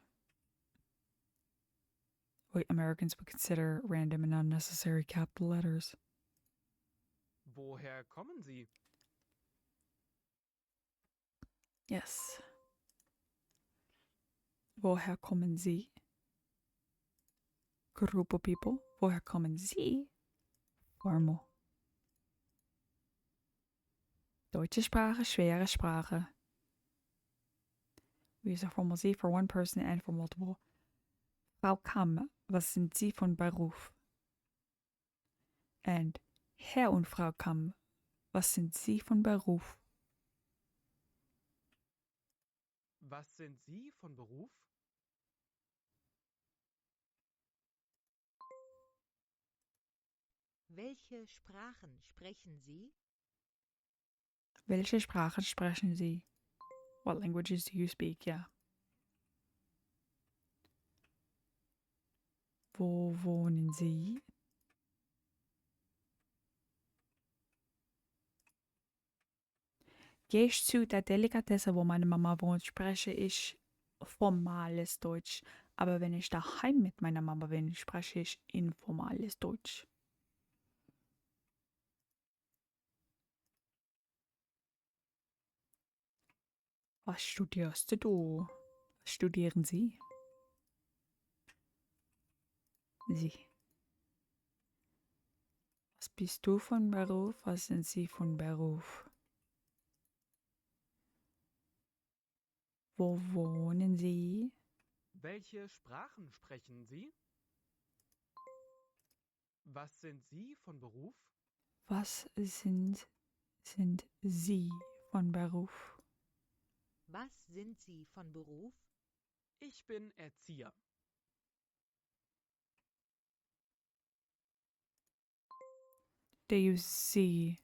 what Americans would consider random and unnecessary capital letters. Woher kommen Sie? Yes. Woher kommen Sie? Group of people. Woher kommen Sie? Formal. Deutsche Sprache, schwere Sprache. We use a formal Sie for one person and for multiple. Frau Kamm, was sind Sie von Beruf? And Herr und Frau Kamm, was sind Sie von Beruf? Was sind Sie von Beruf? Welche Sprachen sprechen Sie? Welche Sprachen sprechen Sie? What languages do you speak? Yeah. Wo wohnen Sie? Gehe ich zu der Delikatesse, wo meine Mama wohnt, spreche ich formales Deutsch. Aber wenn ich daheim mit meiner Mama bin, spreche ich informales Deutsch. Was studierst du? Was studieren Sie? Sie. Was bist du von Beruf? Was sind Sie von Beruf? Wo wohnen Sie? Welche Sprachen sprechen Sie? Was sind Sie von Beruf? Was sind Sie von Beruf? Was sind Sie von Beruf? Ich bin Erzieher. Do you see?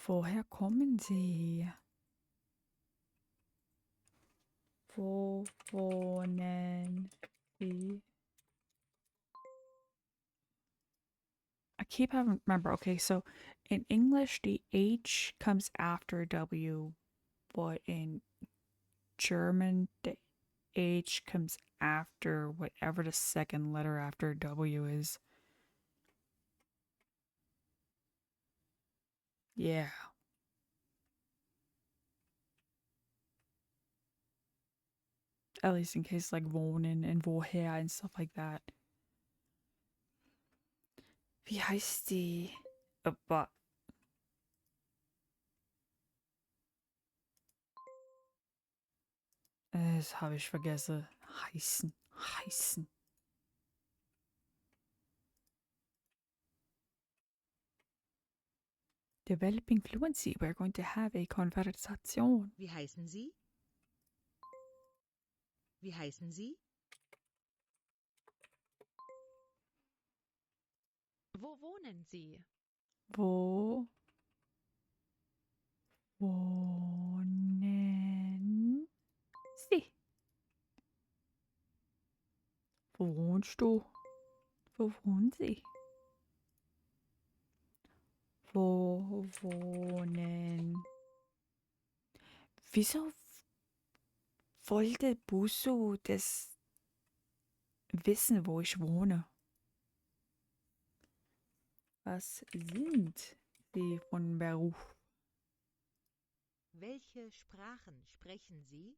Woher kommen Sie? Wo wohnen Sie? I keep having remember. Okay, so in English the H comes after W, but in German the H comes after whatever the second letter after W is. Yeah. At least in case like wohnen and woher and stuff like that. Wie heißt die? But das habe ich vergessen. Heißen. Developing fluency. We're going to have a conversation. Wie heißen Sie? Wie heißen Sie? Wo wohnen Sie? Wo wohnen Sie? Wo wohnst du? Wo wohnen Sie? Wo wohnen? Wieso wollte Busuu das wissen, wo ich wohne? Was sind Sie von Beruf? Welche Sprachen sprechen Sie?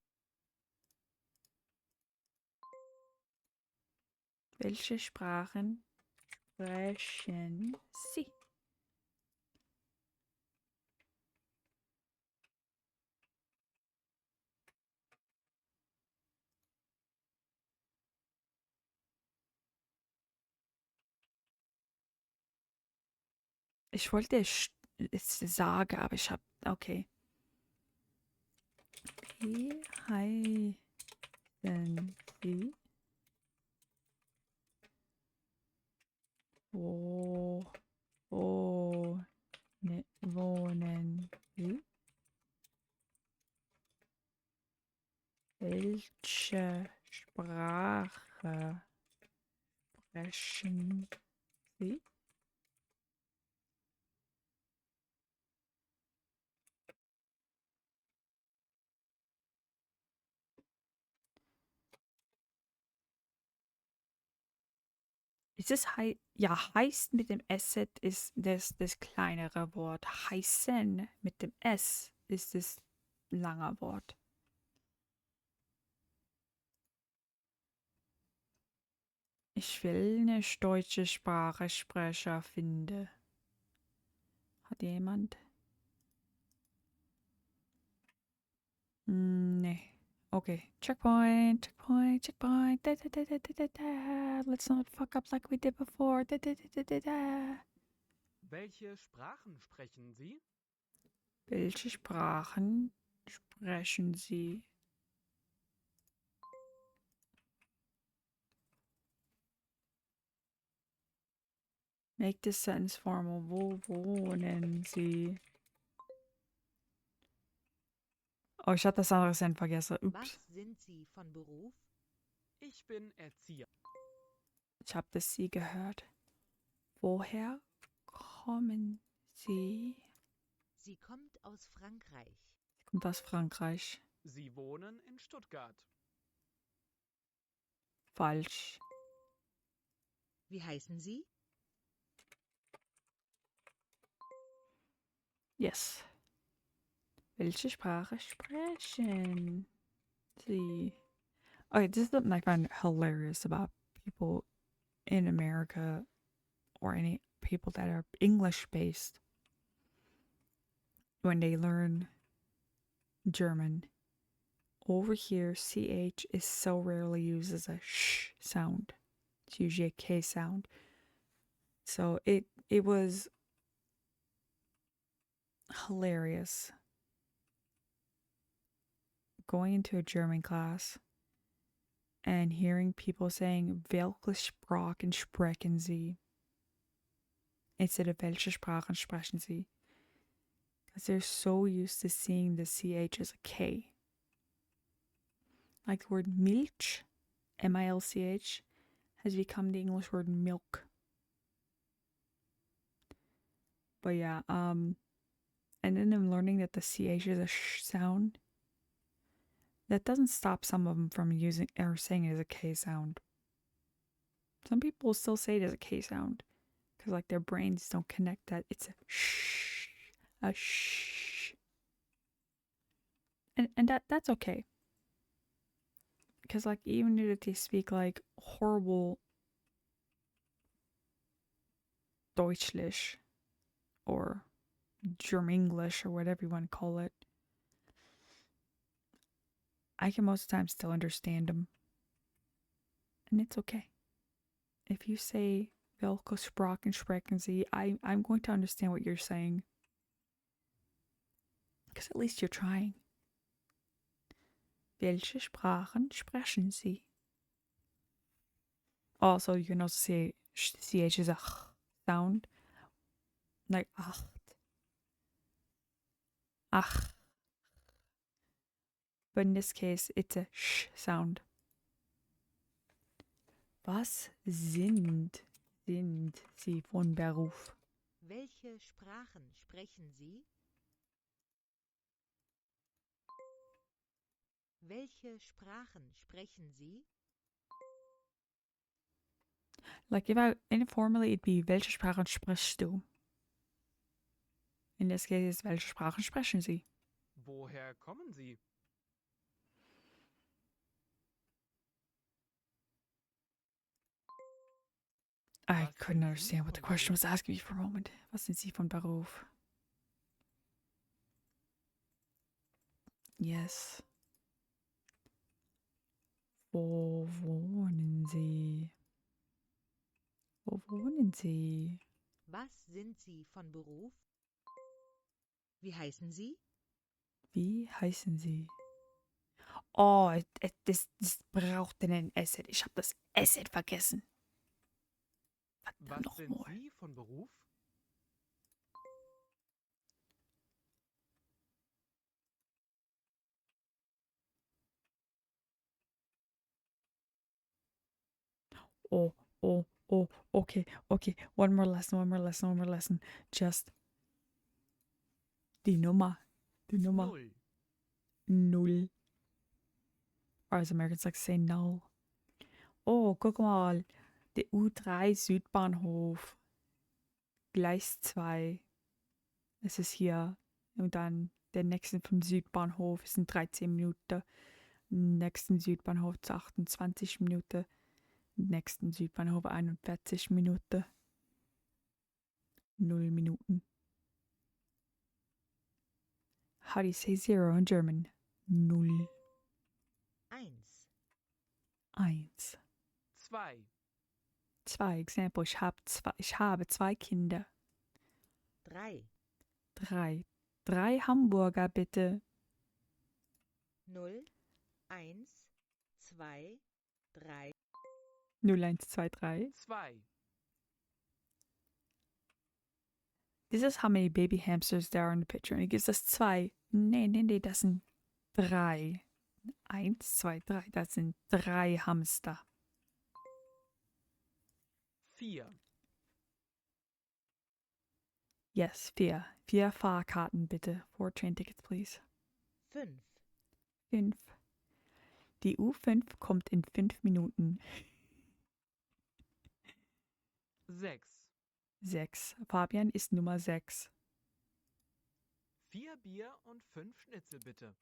Welche Sprachen sprechen Sie? Ich wollte es sagen, aber ich habe. Okay. Wie heißen Sie? Wohnen Sie? Welche Sprache sprechen Sie? Ist es ja, heißt mit dem S ist das kleinere Wort. Heißen mit dem S ist das lange Wort. Ich will eine deutsche Sprachsprecher finden. Hat jemand? Nee. Okay. Checkpoint, checkpoint, checkpoint. Da, da, da, da, da, da, da. Let's not fuck up like we did before. Da, da, da, da, da, da. Welche Sprachen sprechen Sie? Welche Sprachen sprechen Sie? Make this sentence formal. Wo wohnen Sie? Oh, ich hatte das andere Send vergessen. Ups. Was sind Sie von Beruf? Ich bin Erzieher. Ich habe das Sie gehört. Woher kommen Sie? Sie kommt aus Frankreich. Kommt aus Frankreich. Sie wohnen in Stuttgart. Falsch. Wie heißen Sie? Yes. Welche Sprache sprechen Sie? Okay, this is something I find hilarious about people in America or any people that are English based when they learn German. Over here, CH is so rarely used as a sh sound. It's usually a K sound. So it was hilarious going into a German class and hearing people saying welche Sprachen sprechen Sie instead of welche Sprachen sprechen Sie, because they're so used to seeing the CH as a K. Like the word Milch, MILCH, has become the English word milk. But yeah, and then I'm learning that the CH is a sh sound. That doesn't stop some of them from using or saying it as a K sound. Some people still say it as a K sound because like their brains don't connect that it's a shh, a shh, and that's okay. Because like even if they speak like horrible Deutschlish or Germanglish or whatever you want to call it, I can most of the time still understand them. And it's okay. If you say welche Sprachen sprechen Sie, I'm going to understand what you're saying. Because at least you're trying. Welche Sprachen sprechen Sie? Also, you can also say CH is a ch sound. Like ach. Ach. But in this case, it's a sh sound. Was sind Sie von Beruf? Welche Sprachen sprechen Sie? Welche Sprachen sprechen Sie? Like if I informally, it'd be welche Sprachen sprichst du? In this case, welche Sprachen sprechen Sie? Woher kommen Sie? I couldn't understand what the question was asking me for a moment. Was sind Sie von Beruf? Yes. Wo wohnen Sie? Wo wohnen Sie? Was sind Sie von Beruf? Wie heißen Sie? Wie heißen Sie? Oh, das braucht einen Acid. Ich habe das Acid vergessen. Was sind Sie von Beruf? Oh, okay. One more lesson. Just die Nummer. Null. Or as Americans like to say, null. Oh, guck mal. Der U3 Südbahnhof. Gleis 2. Es ist hier. Und dann der nächste vom Südbahnhof ist in 13 Minuten. Nächsten Südbahnhof zu 28 Minuten. Nächsten Südbahnhof 41 Minuten. 0 Minuten. How do you say zero in German? 0. 1, 1. 2, 2. Example. Ich habe 2 Kinder. 3, 3. 3 Hamburger bitte. 0, 1, 2, 3. 0, 1, 2, 3. 2, This is how many baby hamsters there are in the picture. Und it gives us 2. Nee, das sind 3. 1, 2, 3. Das sind 3 Hamster. 4, Yes, 4. 4 Fahrkarten bitte. 4 train tickets, please. 5, 5. Die U5 kommt in 5 Minuten. 6, 6. Fabian ist Nummer 6. 4 Bier und 5 Schnitzel bitte.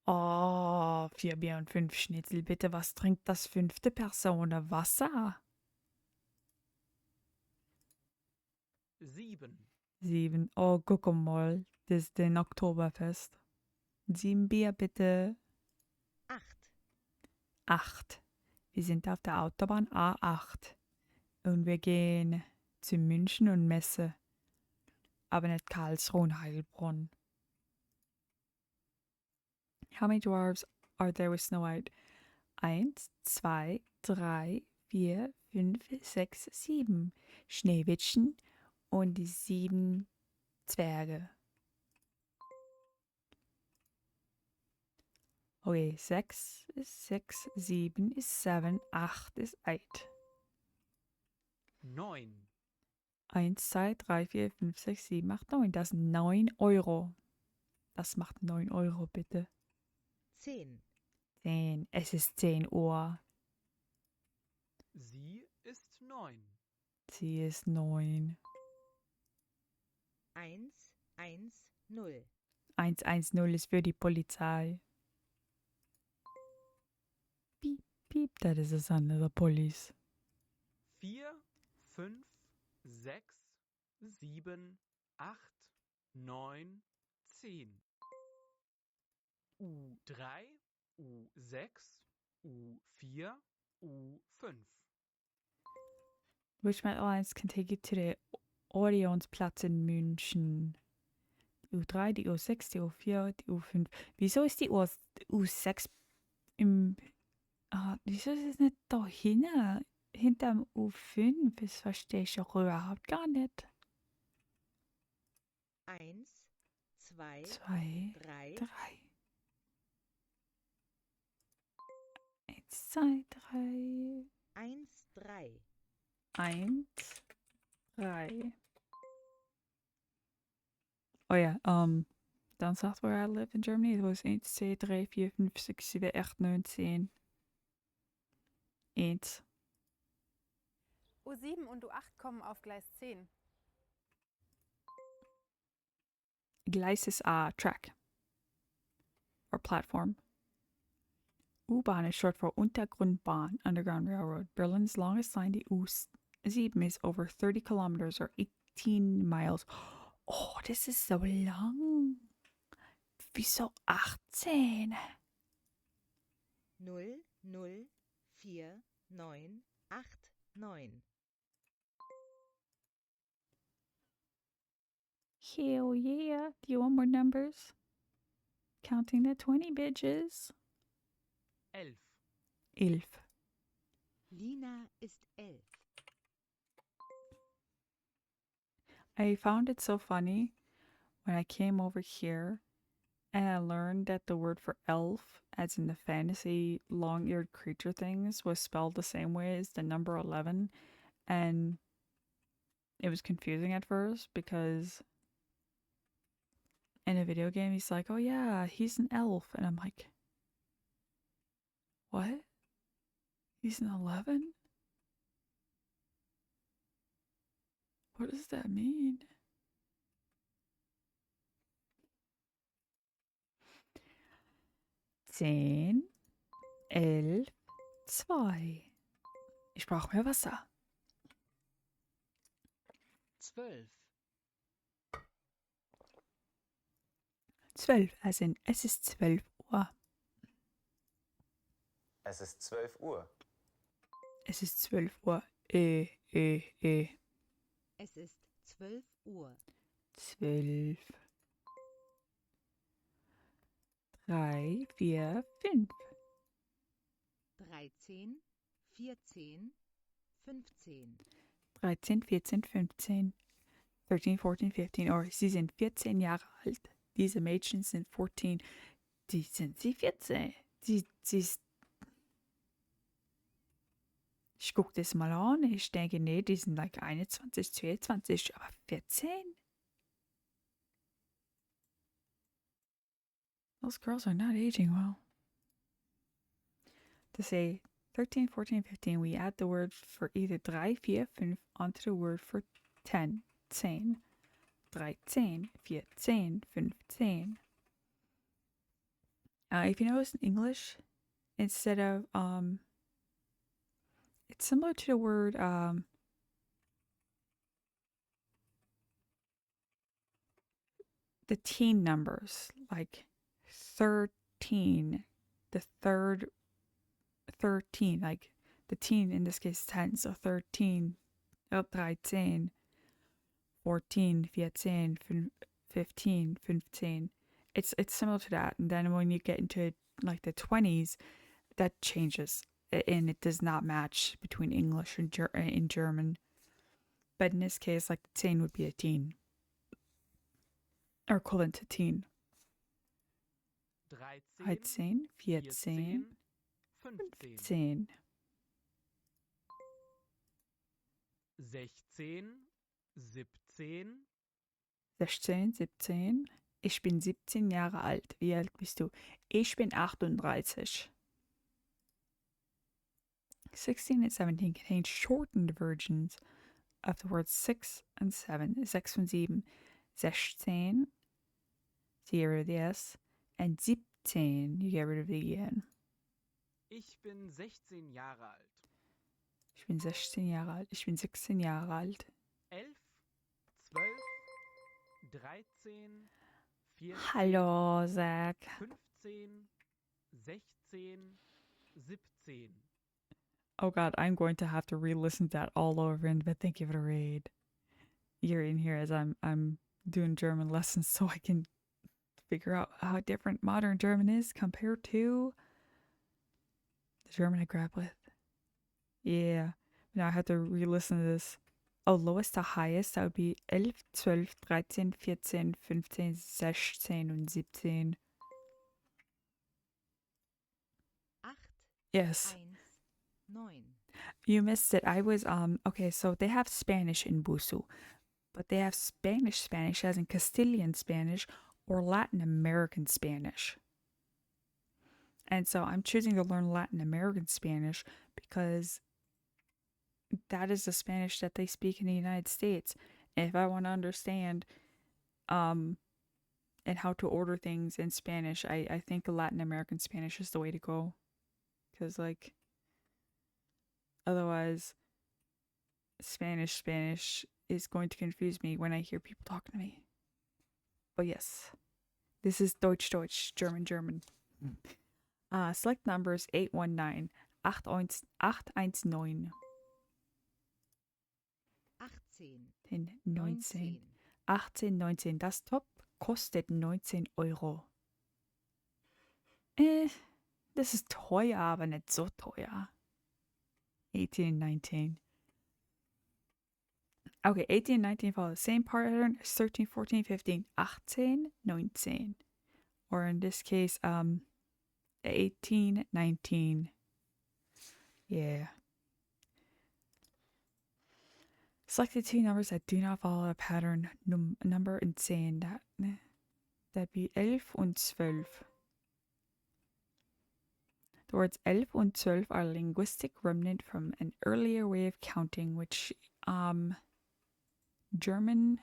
Oh, 4 Bier und 5 Schnitzel bitte. Was trinkt das 5. Person? Wasser? 7, 7. Oh, guck mal. Das ist den Oktoberfest. 7 Bier bitte. 8, 8. Wir sind auf der Autobahn A8. Und wir gehen zu München und Messe. Aber nicht Karlsruhe und Heilbronn. How many dwarves are there with Snow White? 1, 2, 3, 4, 5, 6, 7. Schneewittchen und die 7 Zwerge. Okay, 6 ist 6, 7 ist 7, 8 ist 8. 9, 1, 2, 3, 4, 5, 6, 7, 8, 9. Das sind 9 Euro. Das macht 9 Euro, bitte. 10, 10. Es ist 10 Uhr. sie ist 9. Sie ist 9. 1, 1, 0. 110 ist für die Polizei. Piep, piep, that is a sign of the police. 4, 5, 6, 7, 8, 9, 10. U3, U6, U4, U5. Which Metro lines can take you to the Orionsplatz in München? Die U3, die U6, die U4, die U5. Wieso ist die U6 im... wieso ist es nicht da hinten? Hinterm U5? Das verstehe ich auch überhaupt gar nicht. 1, 2, 2, 3. 3. 1, 2, 3. 1, 3. 1, 3. Oh ja, down south where I live in Germany, it was 1, 2, 3, 4, 5, 6, 7, 8, 9, 10. 1. U7 und U8 kommen auf Gleis 10. Gleis is a track or platform. U-Bahn is short for Untergrundbahn, Underground Railroad. Berlin's longest line, die U7, is over 30 kilometers or 18 miles. Oh, das ist so lang. Wieso 18? 0, 0, 4, 9, 8, 9. Hell yeah. Do you want more numbers? Counting the 20 bitches. 11, 11. Lina ist 11. I found it so funny when I came over here and I learned that the word for elf, as in the fantasy long-eared creature things, was spelled the same way as the number 11. And it was confusing at first because in a video game he's like, oh yeah, he's an elf. And I'm like, what? He's an 11? What does that mean? Zehn, 11, 2. Ich brauche mehr Wasser. 12. 12, also es ist 12 Uhr. Es ist 12 Uhr. Es ist 12 Uhr. Es ist 12 Uhr. 12. 3, 4, 5. 13, 14, 15. 13, 14, 15. 13, 14, 15. Or sie sind 14 Jahre alt. Diese Mädchen sind 14. Sind sie 14? Ich gucke das mal an. Ich denke, nee, die sind like 21, 22, aber 14? Those girls are not aging well. To say 13, 14, 15, we add the word for either 3, 4, 5 onto the word for 10, 10. 13, 14, 15. If you notice in English, instead of, it's similar to the word, the teen numbers, like 13, the third 13, like the teen in this case 10, so 13, 13, 14, 14, 15, 15. It's similar to that. And then when you get into like the 20s, that changes and it does not match between English and in German. But in this case, like the 10 would be a teen. Or equivalent to teen. 13, 14, 15. 16, 17. 16, 17. Ich bin 17 Jahre alt. Wie alt bist du? Ich bin 38. 16 and 17 contain shortened versions of the words 6 and 7. 6 und 7. 16, so you get rid of the S. And 17, you get rid of the E-N. Ich bin 16 Jahre alt. Ich bin 16 Jahre alt. Ich bin 16 Jahre alt. 11, 12, 13, 14. Hallo, Zach. 15, 16, 17. Oh god, I'm going to have to re-listen to that all over and but thank you for the raid. You're in here as I'm doing German lessons so I can figure out how different modern German is compared to the German I grew up with. Yeah. Now I have to re-listen to this. Oh, lowest to highest, that would be 11, 12, 13, 14, 15, 16 und 17. 8, Yes. 1, 9. You missed it. I was, okay, so they have Spanish in Busuu, but they have Spanish, as in Castilian Spanish or Latin American Spanish. And so I'm choosing to learn Latin American Spanish because that is the Spanish that they speak in the United States. And if I want to understand, and how to order things in Spanish, I think Latin American Spanish is the way to go. Because, like, otherwise, Spanish is going to confuse me when I hear people talking to me. But yes, this is Deutsch, German. Select numbers 819, 819. 18, 19. 18, 19. Das Top kostet 19 Euro. Das ist teuer, aber nicht so teuer. 18 and 19. Okay, 18 and 19 follow the same pattern as 13, 14, 15, 18, 19. Or in this case, 18, 19. Yeah. Select the two numbers that do not follow a pattern number and saying that'd be 11 und 12. The words 11 und 12 are a linguistic remnant from an earlier way of counting, which German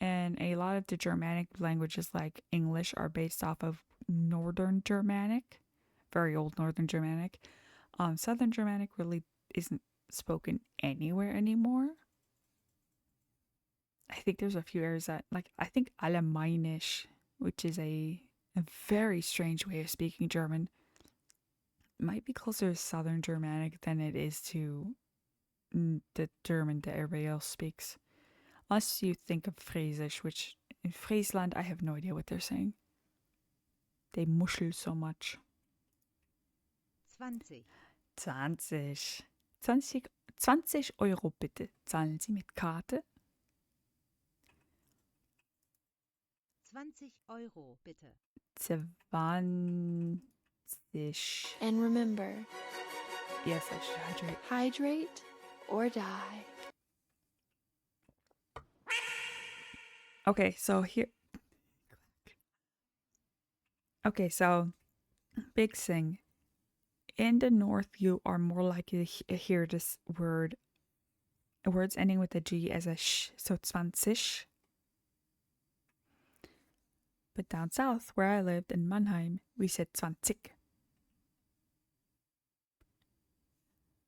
and a lot of the Germanic languages like English are based off of Northern Germanic, very old Northern Germanic. Southern Germanic really isn't spoken anywhere anymore. I think there's a few areas that, like, I think Alemannisch, which is a very strange way of speaking German, might be closer to Southern Germanic than it is to the German that everybody else speaks. Unless you think of Friesisch, which in Friesland, I have no idea what they're saying. They muschel so much. 20. 20. 20 Euro bitte. Zahlen Sie mit Karte? 20 Euro, bitte. 20. And remember, yes, I should hydrate. Hydrate or die. Okay, so here. Okay, so big thing. In the north, you are more likely to hear this word, words ending with a G as a sh, so 20. But down south, where I lived in Mannheim, we said 20.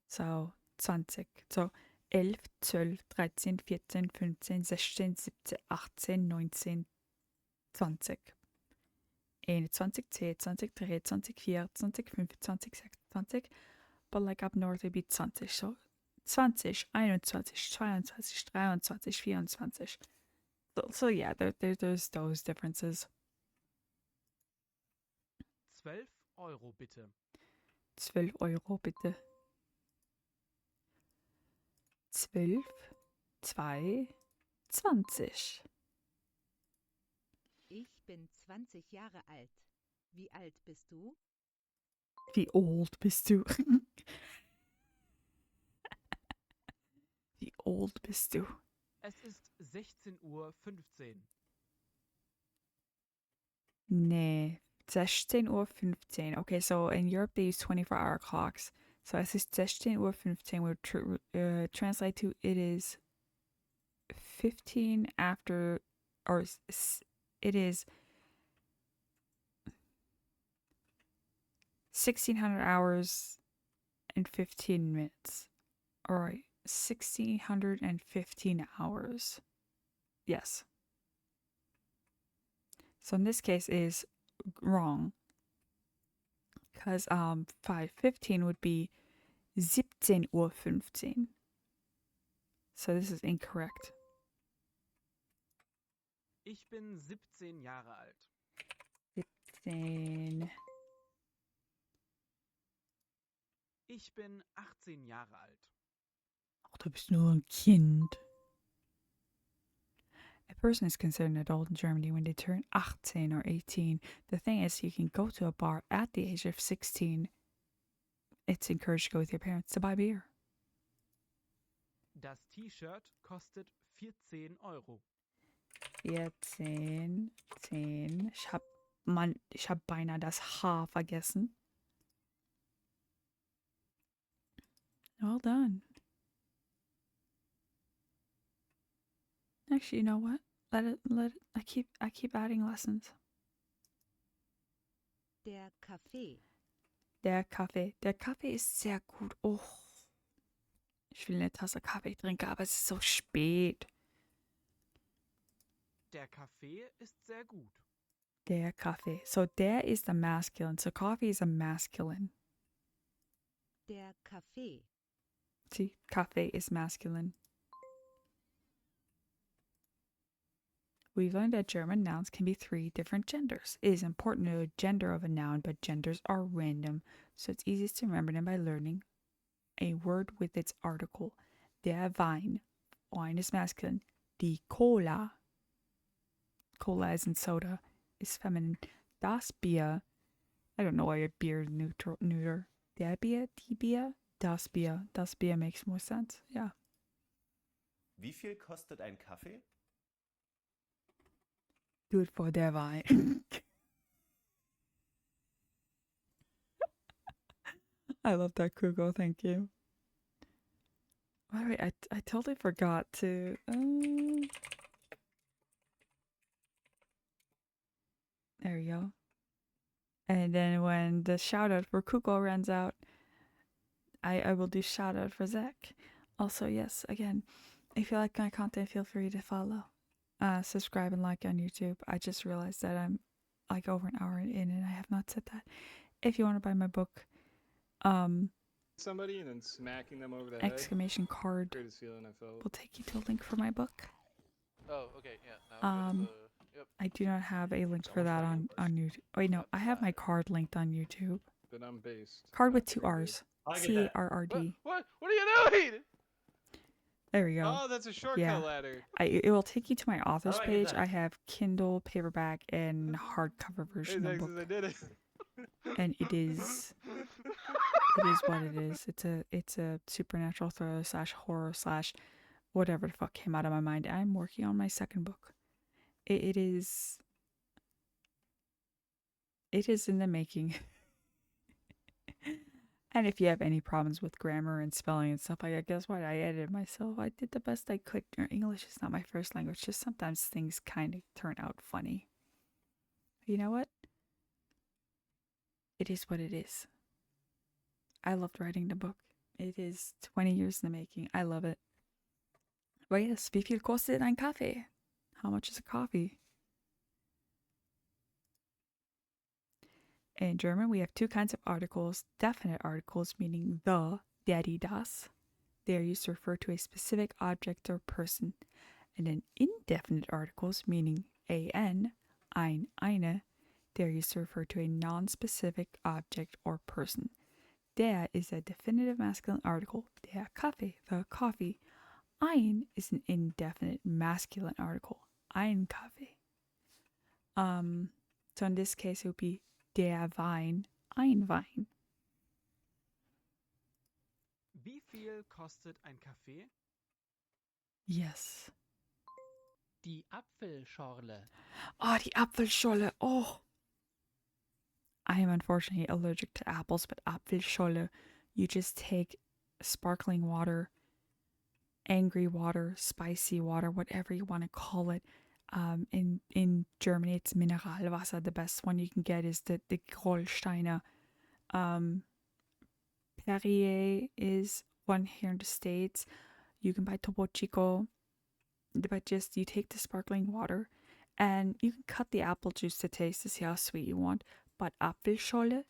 So 20. So 11, 12, 13, 14, 15, 16, 17, 18, 19, 20. 21, 22, 23, 24, 25, 26, 20. But like up north, it'd be 20. So 20, 21, 22, 23, 24. So yeah, there's those differences. 12 Euro bitte. 12 Euro bitte. 12, 2, 20. Ich bin 20 Jahre alt. Wie alt bist du? Wie old bist du? Wie old bist du? Es ist 16:15 Uhr. Nee, 16:15 Uhr. Okay, so in Europe they use 24-hour clocks. So es ist 16:15 Uhr would translate to it is 15 after, or it is 1600 hours and 15 minutes. All right, 1615 hours. Yes. So in this case is wrong. Because 5:15 would be 17:15 Uhr. So this is incorrect. Ich bin 17 Jahre alt. 17. Ich bin 18 Jahre alt. Ach, du bist nur ein Kind. A person is considered an adult in Germany when they turn 18 or 18. The thing is, you can go to a bar at the age of 16. It's encouraged to go with your parents to buy beer. Das T-Shirt kostet 14 Euro. 14, 10. Ich hab beinahe das H vergessen. Well done. Actually, you know what? Let it. I keep adding lessons. Der Kaffee. Der Kaffee. Der Kaffee ist sehr gut. Oh. Ich will eine Tasse Kaffee trinken, aber es ist so spät. Der Kaffee ist sehr gut. Der Kaffee. So der is the masculine. So coffee is a masculine. Der Kaffee. See, Kaffee is masculine. We've learned that German nouns can be 3 different genders. It is important to know the gender of a noun, but genders are random, so it's easiest to remember them by learning a word with its article. Der Wein. Wine is masculine. Die Cola. Cola as in soda is feminine. Das Bier. I don't know why beer is neuter. Der Bier, die Bier, das Bier. Das Bier makes more sense. Yeah. Wie viel kostet ein Kaffee? Do it for der Wein. I love that, Kugo. Thank you. By the way, I totally forgot to. There we go. And then when the shout out for Kuko runs out, I will do shout out for Zach. Also, yes, again, if you like my content, feel free to follow, subscribe, and like on YouTube. I just realized that I'm like over an hour in and I have not said that. If you want to buy my book, somebody and then smacking them over the exclamation head. card Greatest feeling I felt. will take you to a link for my book. Oh, okay, yeah. Now yep. I do not have a link for that on YouTube. Wait, no, I have my card linked on YouTube. But I'm based. Card with 2 R's. CARRD. What are you doing? There we go. Oh, that's a shortcut ladder. It will take you to my author's page. I have Kindle, paperback, and hardcover version of the book. I did it. And it is what it is. It's a supernatural thriller / horror / whatever the fuck came out of my mind. I'm working on my second book. It is in the making. And if you have any problems with grammar and spelling and stuff like that, guess what? I edited myself. I did the best I could. English is not my first language. Just sometimes things kind of turn out funny. You know what? It is what it is. I loved writing the book. It is 20 years in the making. I love it. But yes, wie viel kostet ein Kaffee? How much is a coffee? In German, we have 2 kinds of articles. Definite articles, meaning the, der, die, das. They are used to refer to a specific object or person. And then indefinite articles, meaning an, eine. They are used to refer to a non-specific object or person. Der is a definitive masculine article. Der Kaffee, the coffee. Ein is an indefinite masculine article. Ein Kaffee. So in this case, it would be der Wein, ein Wein. Wie viel kostet ein Kaffee? Yes. Die Apfelschorle. Oh, die Apfelschorle. Oh. I am unfortunately allergic to apples, but Apfelschorle, you just take sparkling water, angry water, spicy water, whatever you want to call it. In Germany, it's Mineralwasser. The best one you can get is the Goldsteiner. Perrier is one here in the States. You can buy Topo Chico. But just, you take the sparkling water and you can cut the apple juice to taste to see how sweet you want. But Apfelschorle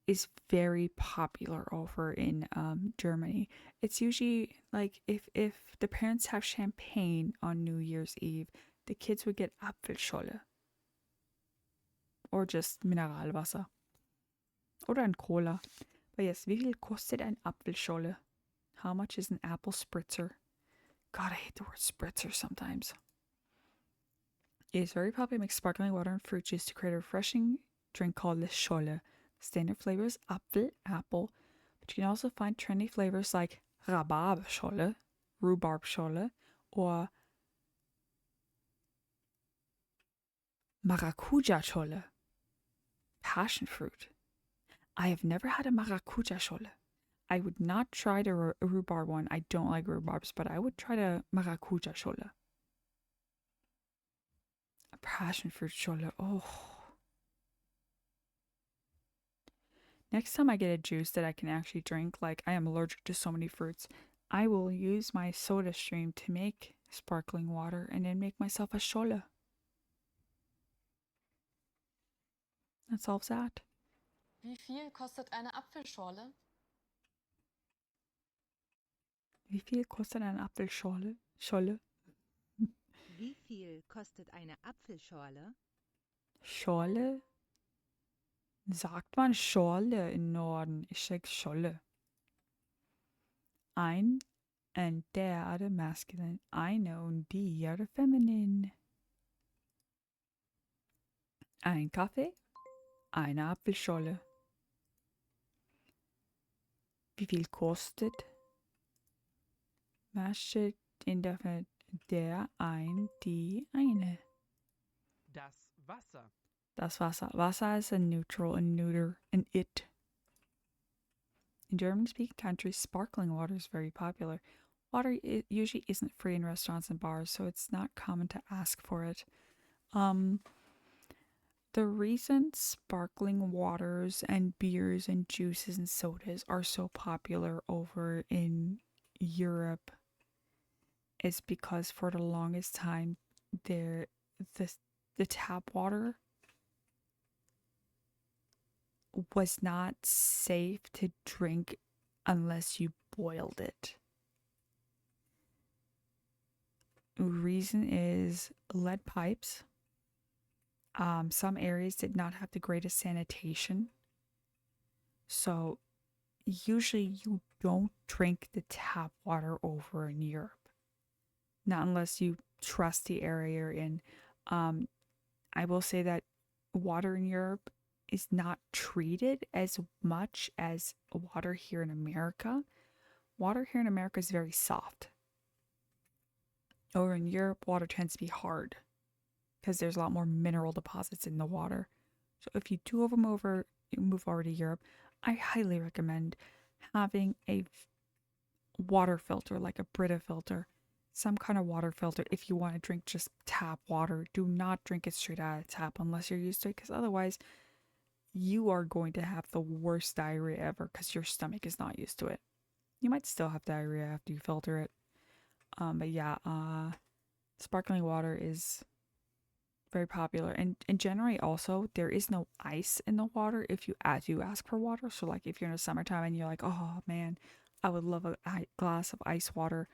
is very popular over in Germany. It's usually like if the parents have champagne on New Year's Eve, the kids would get Apfelschorle. Or just Mineralwasser. Oder ein Cola. But yes, wie viel kostet ein Apfelschorle? How much is an apple spritzer? God, I hate the word spritzer sometimes. It is very popular to make sparkling water and fruit juice to create a refreshing drink called the Scholle. Standard flavor is Apfel, apple, but you can also find trendy flavors like Rhabarberscholle, Rhubarbscholle, or Maracuja-Scholle, passion fruit. I have never had a Maracuja-Scholle. I would not try the rhubarb one. I don't like rhubarbs, but I would try the Maracuja-Scholle. A passion fruit Scholle. Oh. Next time I get a juice that I can actually drink, like I am allergic to so many fruits, I will use my soda stream to make sparkling water and then make myself a Scholle. That solves that. Wie viel kostet eine Apfelschorle? Wie viel kostet eine Apfelschorle? Scholle? Wie viel kostet eine Apfelschorle? Schorle? Sagt man Schorle im Norden? Ich sag Scholle. Ein and der are the masculine. Eine und die are the feminine. Ein Kaffee, eine Apfelschorle. Wie viel kostet? Masche indefinite. Der, ein, die, eine. Das Wasser. Das Wasser. Wasser is a neutral, a neuter, an it. In German-speaking countries, sparkling water is very popular. water usually isn't free in restaurants and bars, so it's not common to ask for it. The reason sparkling waters and beers and juices and sodas are so popular over in Europe is because for the longest time the the tap water was not safe to drink unless you boiled it. Reason is lead pipes. Some areas did not have the greatest sanitation. So usually you don't drink the tap water over in Europe. Not unless you trust the area you're in. I will say that water in Europe is not treated as much as water here in America. Water here in America is very soft. Over in Europe, water tends to be hard because there's a lot more mineral deposits in the water. So if you do move over to Europe, I highly recommend having a water filter, like a Brita filter, some kind of water filter. If you want to drink just tap water, do not drink it straight out of tap unless you're used to it, because otherwise you are going to have the worst diarrhea ever because your stomach is not used to it. You might still have diarrhea after you filter it. But yeah, sparkling water is very popular, and generally also there is no ice in the water if you ask for water. So like if you're in the summertime and you're like, oh man, I would love a glass of ice water,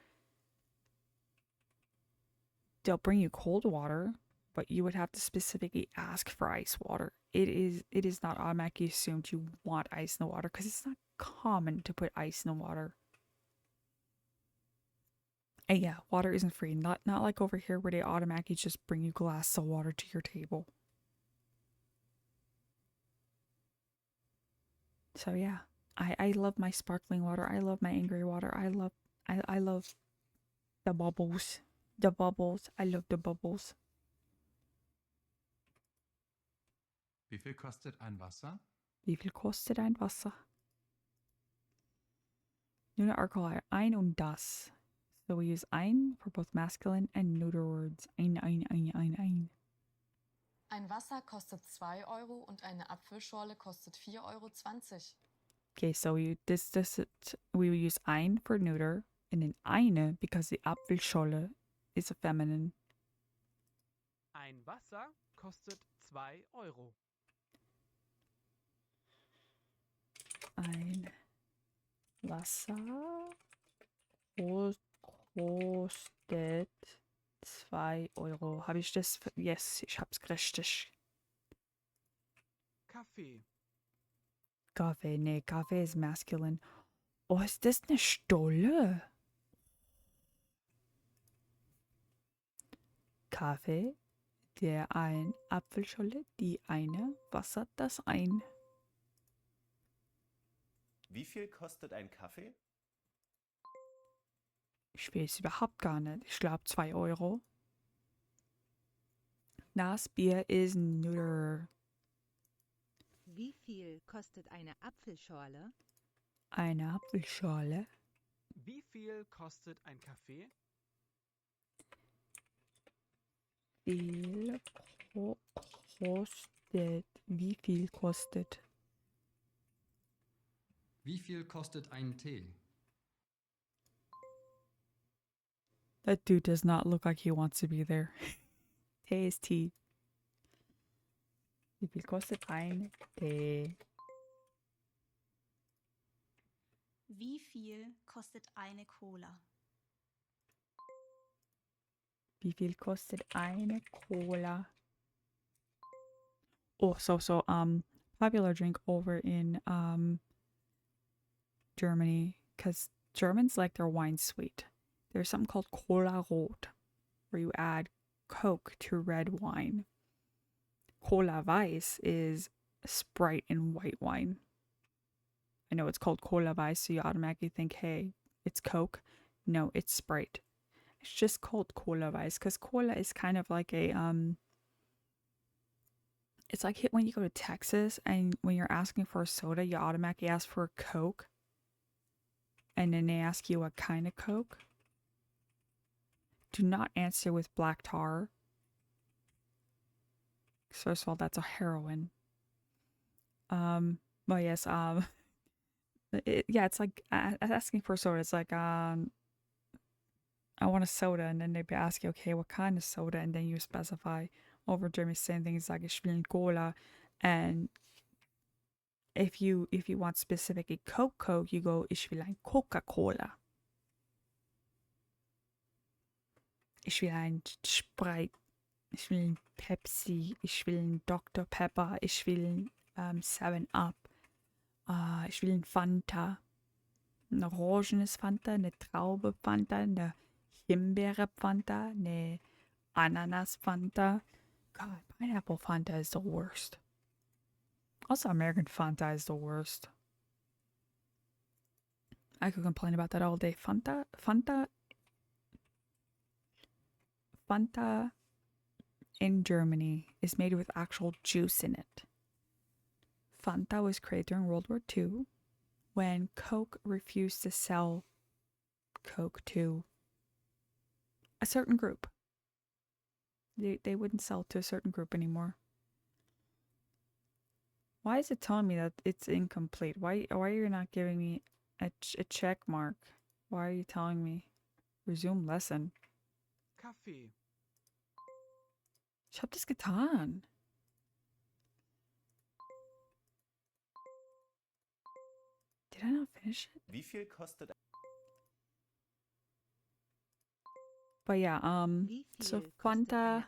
they'll bring you cold water, but you would have to specifically ask for ice water. It is not automatically assumed you want ice in the water because it's not common to put ice in the water. And yeah, water isn't free. Not like over here where they automatically just bring you glasses of water to your table. So yeah, I love my sparkling water. I love my angry water. I love the bubbles. The bubbles. I love the bubbles. Wie viel kostet ein Wasser? Wie viel kostet ein Wasser? Neuter Artikel ein und das. So we use ein for both masculine and neuter words. Ein. Ein Wasser kostet 2 Euro und eine Apfelschorle kostet 4,20 Euro. Okay, so we will use ein for neuter and then eine because the Apfelschorle is a feminine. Ein Wasser kostet 2 Euro. Ein Wasser kostet 2 Euro. Habe ich das? Yes, ich hab's richtig. Kaffee. Kaffee, nee, Kaffee ist masculine. Oh, ist das eine Stolle? Kaffee, der ein Apfelscholle, die eine, Wasser, das ein. Wie viel kostet ein Kaffee? Ich weiß überhaupt gar nicht. Ich glaube 2 Euro. Das Bier ist neuter. Wie viel kostet eine Apfelschorle? Eine Apfelschorle. Wie viel kostet ein Kaffee? Wie viel kostet? Wie viel kostet ein Tee? That dude does not look like he wants to be there. Tee is tea. Wie viel kostet ein Tee? Wie viel kostet eine Cola? Wie viel kostet eine Cola? Oh, so popular drink over in Germany, because Germans like their wine sweet. There's something called Cola Rot, where you add Coke to red wine. Cola Weiss is Sprite and white wine. I know it's called Cola Weiss, so you automatically think, hey, it's Coke. No, it's Sprite. It's just called Cola Weiss, because cola is kind of like a it's like when you go to Texas and when you're asking for a soda, you automatically ask for a Coke. And then they ask you what kind of Coke. do not answer with black tar. First of all, that's a heroin. But yes, it's like asking for a soda. It's like, I want a soda, and then they'd ask you, okay, what kind of soda, and then you specify. Over German saying things like ich will Cola, and if you want specifically Coke, you go ich will ein Coca-Cola. Ich will ein Sprite. Ich will ein Pepsi. Ich will ein Dr. Pepper. Ich will 7-Up. Ich will ein Fanta. Ein orangenes Fanta, eine Traube Fanta, eine Himbeere Fanta, eine Ananas Fanta. God, pineapple Fanta is the worst. Also, American Fanta is the worst. I could complain about that all day. Fanta in Germany is made with actual juice in it. Fanta was created during World War II when Coke refused to sell Coke to a certain group. They wouldn't sell to a certain group anymore. Why is it telling me that it's incomplete? Why are you not giving me a check mark? Why are you telling me resume lesson? Kaffee. Ich hab das getan. Did I not finish it? Wie viel kostet... But yeah, so Fanta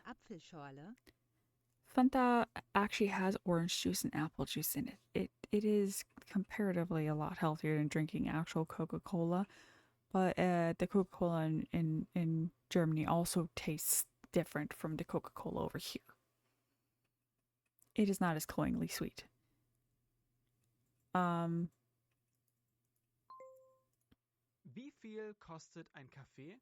actually has orange juice and apple juice in it. It is comparatively a lot healthier than drinking actual Coca-Cola, but the Coca-Cola in Germany also tastes different from the Coca-Cola over here. It is not as cloyingly sweet. Wie viel kostet ein Kaffee?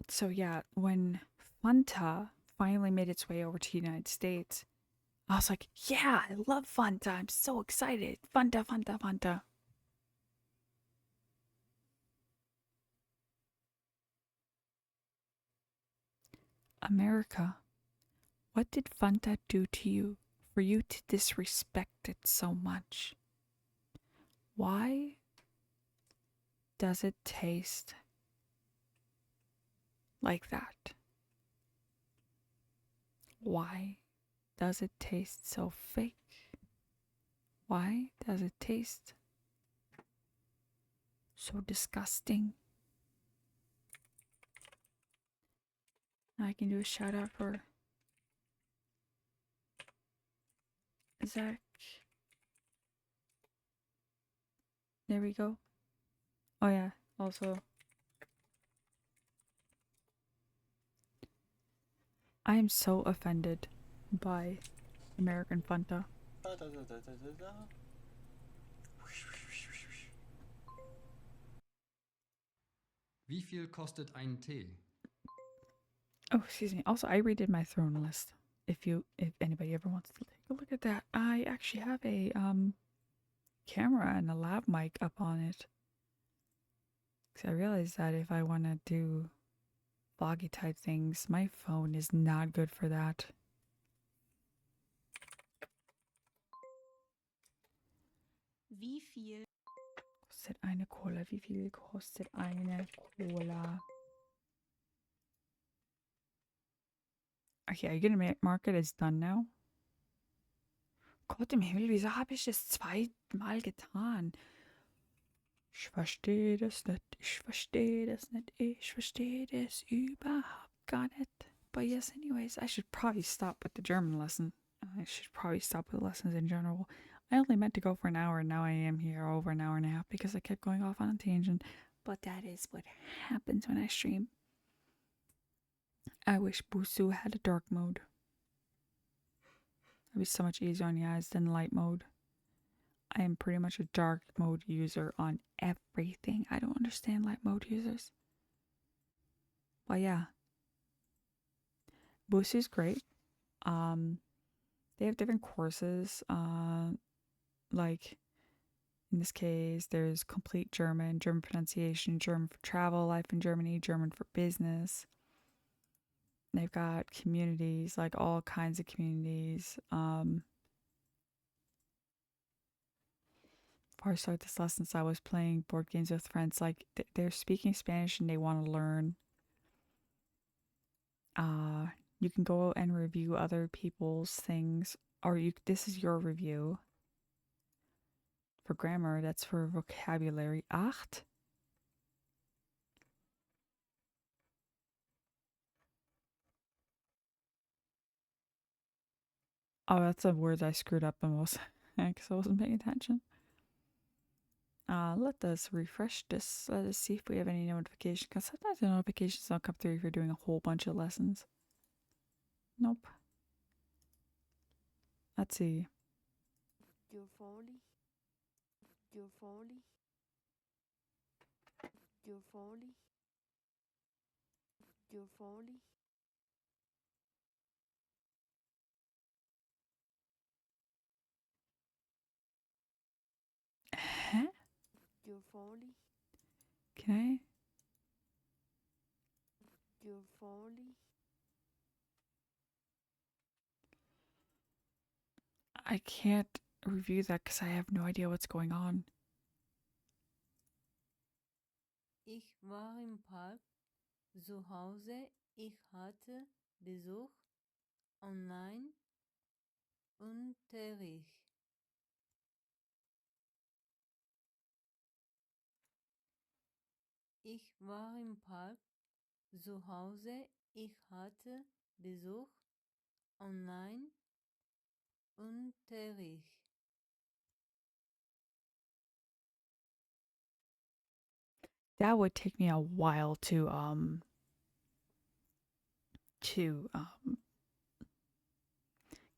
So yeah, when Fanta finally made its way over to the United States, I was like, yeah, I love Fanta. I'm so excited. Fanta, Fanta, Fanta. America, what did Fanta do to you for you to disrespect it so much? Why does it taste like that? Why does it taste so fake? Why does it taste so disgusting? I can do a shout out for Zach. There we go. Oh yeah, also I am so offended by American Fanta. Wie viel kostet ein Tee? Oh, excuse me. Also, I redid my throne list. If anybody ever wants to take a look at that, I actually have a camera and a lav mic up on it. Because I realized that if I want to do vloggy type things, my phone is not good for that. Wie viel kostet eine Cola? Wie viel kostet eine Cola? Okay, are you gonna mark it as done now? Gott im Himmel, wieso habe ich es zweimal getan? Ich verstehe das nicht, ich verstehe das nicht, ich verstehe das überhaupt gar nicht. But yes, anyways, I should probably stop with the German lesson. I should probably stop with lessons in general. I only meant to go for an hour, and now I am here over an hour and a half because I kept going off on a tangent. But that is what happens when I stream. I wish Busuu had a dark mode. It'd be so much easier on the eyes than light mode. I am pretty much a dark mode user on everything. I don't understand light mode users. But yeah. Busuu's great. They have different courses. Like In this case, there's complete German, German pronunciation, German for travel, life in Germany, German for business. They've got communities, like all kinds of communities. Before I started this lesson, I was playing board games with friends. Like they're speaking Spanish and they want to learn. You can go and review other people's things, or this is your review. For grammar, that's for vocabulary. Acht. Oh, that's a word I screwed up the most because I wasn't paying attention. Let us refresh this. Let us see if we have any notifications, because sometimes the notifications don't come through if you're doing a whole bunch of lessons. Nope. Let's see. Huh? Can I? I can't review that because I have no idea what's going on. Ich war im Park, zu Hause, ich hatte Besuch, online, Unterricht. Ich war im Park, zu Hause, ich hatte Besuch, online, Unterricht. That would take me a while to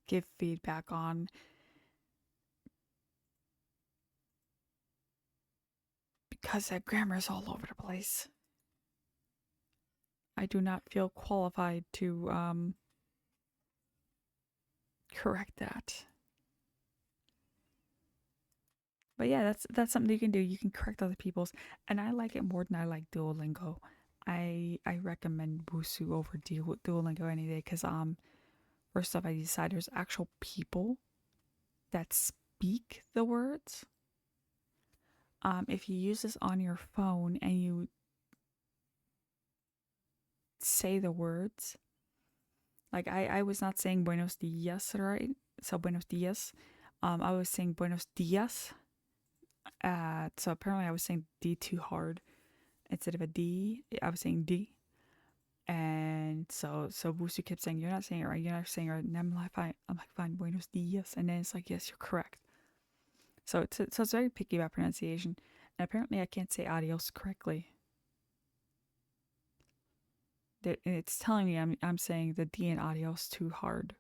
give feedback on, because that grammar is all over the place. I do not feel qualified to correct that. But yeah, that's something you can do. You can correct other people's, and I like it more than I like Duolingo. I recommend Busuu over Duolingo any day, because first off, I decided there's actual people that speak the words. If you use this on your phone and you say the words, like I was not saying buenos dias right, so buenos dias. I was saying buenos dias. So apparently I was saying D too hard. Instead of a D, I was saying D. And so Busuu kept saying, "You're not saying it right. You're not saying it right." And I'm like, fine, buenos dias. And then it's like, yes, you're correct. So it's very picky about pronunciation. And apparently I can't say adios correctly. It's telling me I'm saying the D in adios too hard.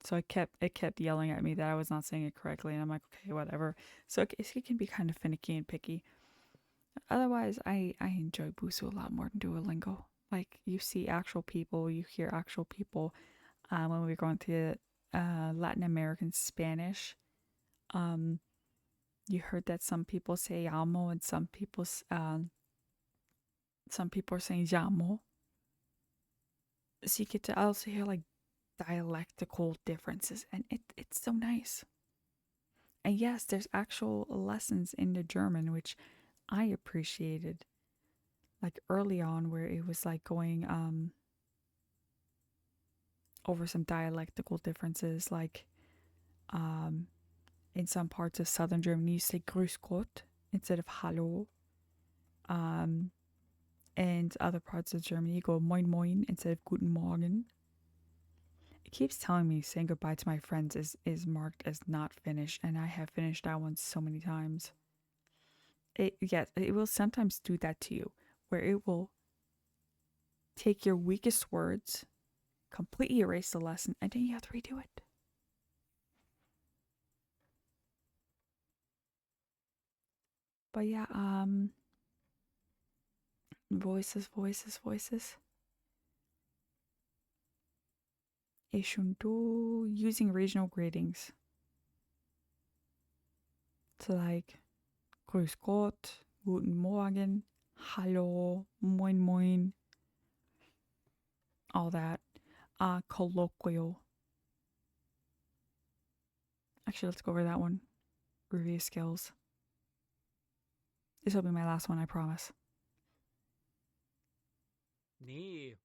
So it kept yelling at me that I was not saying it correctly, and I'm like, okay, whatever. So it can be kind of finicky and picky. Otherwise, I enjoy Busuu a lot more than Duolingo. Like, you see actual people, you hear actual people. When we were going to Latin American Spanish, you heard that some people say amo and some people are saying llamo. So you get to also hear like dialectical differences, and it's so nice. And yes, there's actual lessons in the German, which I appreciated. Like early on, where it was like going over some dialectical differences, like in some parts of southern Germany you say Grüß Gott instead of Hallo. And other parts of Germany you go Moin Moin instead of Guten Morgen. It keeps telling me saying goodbye to my friends is marked as not finished, and I have finished that one so many times. It will sometimes do that to you, where it will take your weakest words, completely erase the lesson, and then you have to redo it. But yeah, voices. Ishundu, using regional greetings to like grüß Gott, guten Morgen, hallo, moin moin, all that. Colloquial. Actually, let's go over that one. Review skills. This will be my last one, I promise. Nee.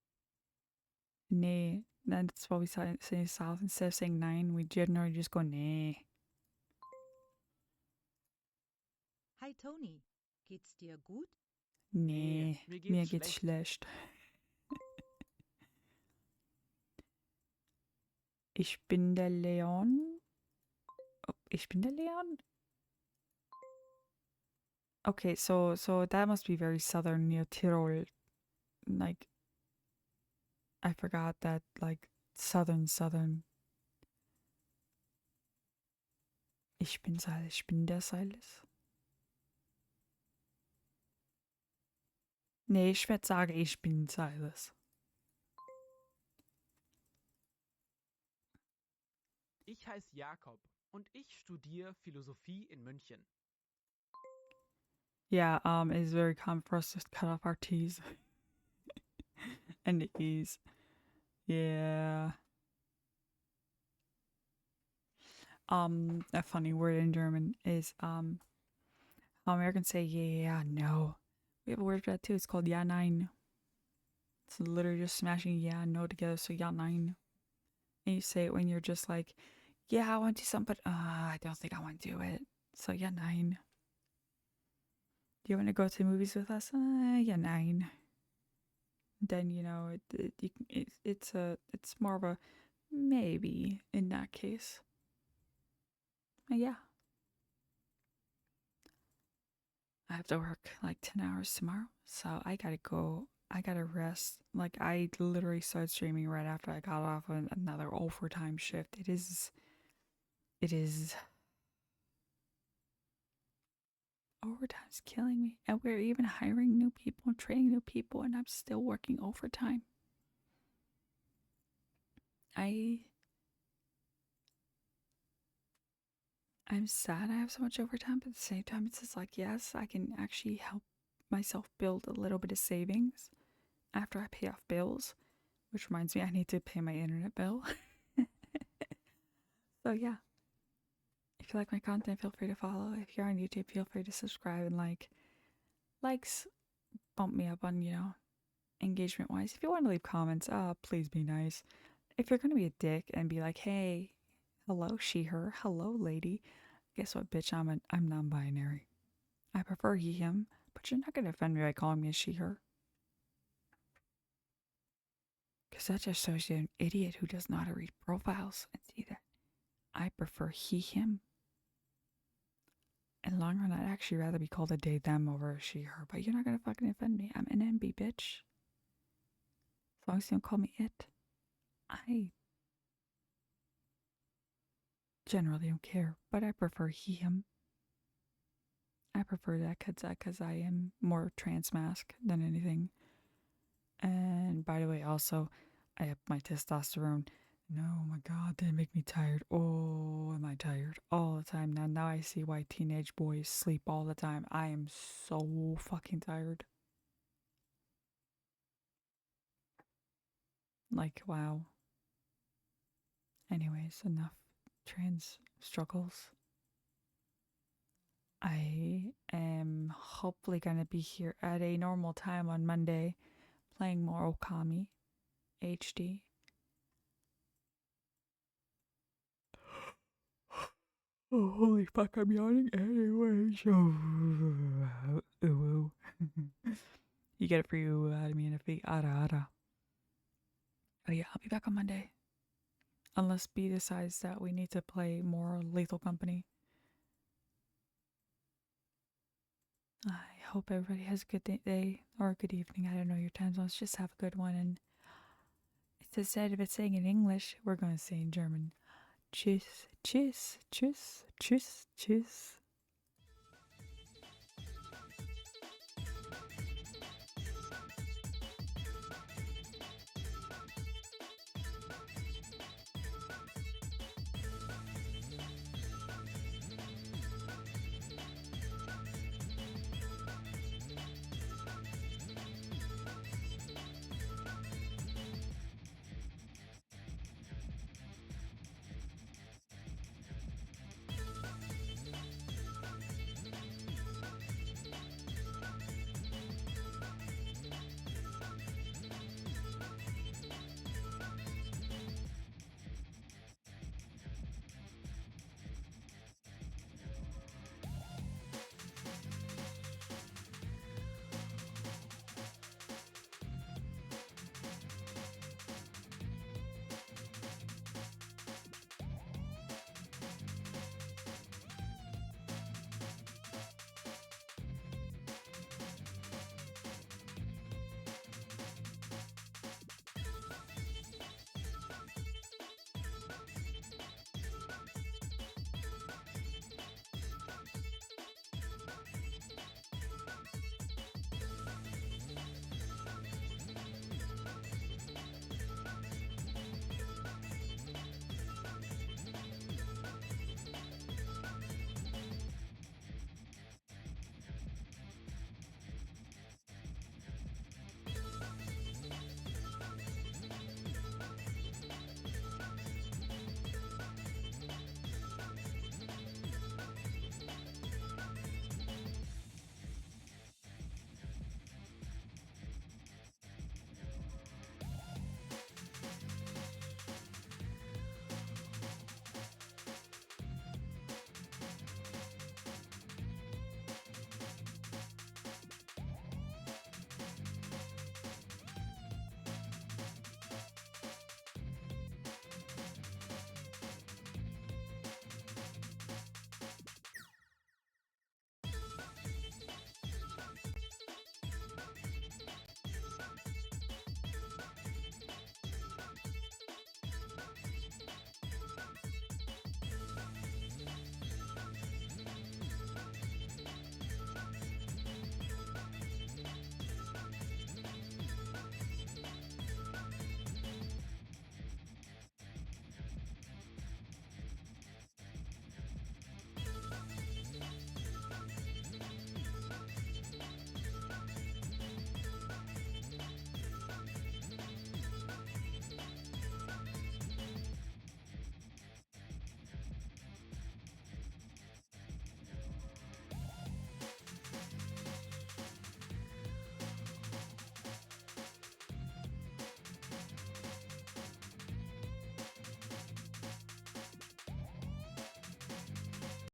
Nee. That's what we say in South. Instead of saying 9, we generally just go nee. Hi Tony, geht's dir gut? Nee, mir geht's geht's schlecht. Ich bin der Leon. Oh, ich bin der Leon? Okay, so that must be very southern near Tirol. Like, I forgot that, like, southern. Ich bin Silas. Ich bin der Silas. Nee, ich werde sagen, ich bin Silas. Ich heiße Jakob und ich studiere Philosophie in München. Yeah, it's very common for us to cut off our T's and the E's. Yeah. A funny word in German is how Americans say yeah, no. We have a word for that too. It's called ja, nein. It's literally just smashing yeah and no together. So ja, nein. And you say it when you're just like, yeah, I want to do something, but I don't think I want to do it. So ja, nein. Do you want to go to the movies with us? Ja, nein. Then you know it's more of a maybe in that case. Yeah. I have to work like 10 hours tomorrow, so I gotta go. I gotta rest. Like, I literally started streaming right after I got off another overtime shift. It is. Overtime's killing me. And we're even hiring new people, training new people, and I'm still working overtime. I'm sad I have so much overtime, but at the same time, it's just like, yes, I can actually help myself build a little bit of savings after I pay off bills, which reminds me I need to pay my internet bill. So yeah, if you like my content, feel free to follow. If you're on YouTube, feel free to subscribe and likes bump me up on, engagement wise. If you want to leave comments, please be nice. If you're gonna be a dick and be like, hey, hello she her, hello lady, guess what, bitch, I'm non-binary. I prefer he him, but you're not gonna offend me by calling me a she her. Because that just shows you an idiot who doesn't know how to read profiles and see that. I prefer he him. In the long run, I'd actually rather be called a they them over a she her, but you're not gonna fucking offend me. I'm an NB, bitch. As long as you don't call me it, I generally don't care, but I prefer he him. I prefer that because I am more trans mask than anything. And by the way, also, I up my testosterone. No, my God, they make me tired. Oh, am I tired all the time now? Now I see why teenage boys sleep all the time. I am so fucking tired. Like, wow. Anyways, enough trans struggles. I am hopefully going to be here at a normal time on Monday playing more Okami HD. Oh, holy fuck, I'm yawning anyway. Ooh. You get it for you out of me in a fee. Ara. Oh yeah, I'll be back on Monday. Unless B decides that we need to play more Lethal Company. I hope everybody has a good day or a good evening. I don't know your time zones. Just have a good one. And instead of it saying in English, we're going to say in German. Tschüss, tschüss, tschüss, tschüss, tschüss.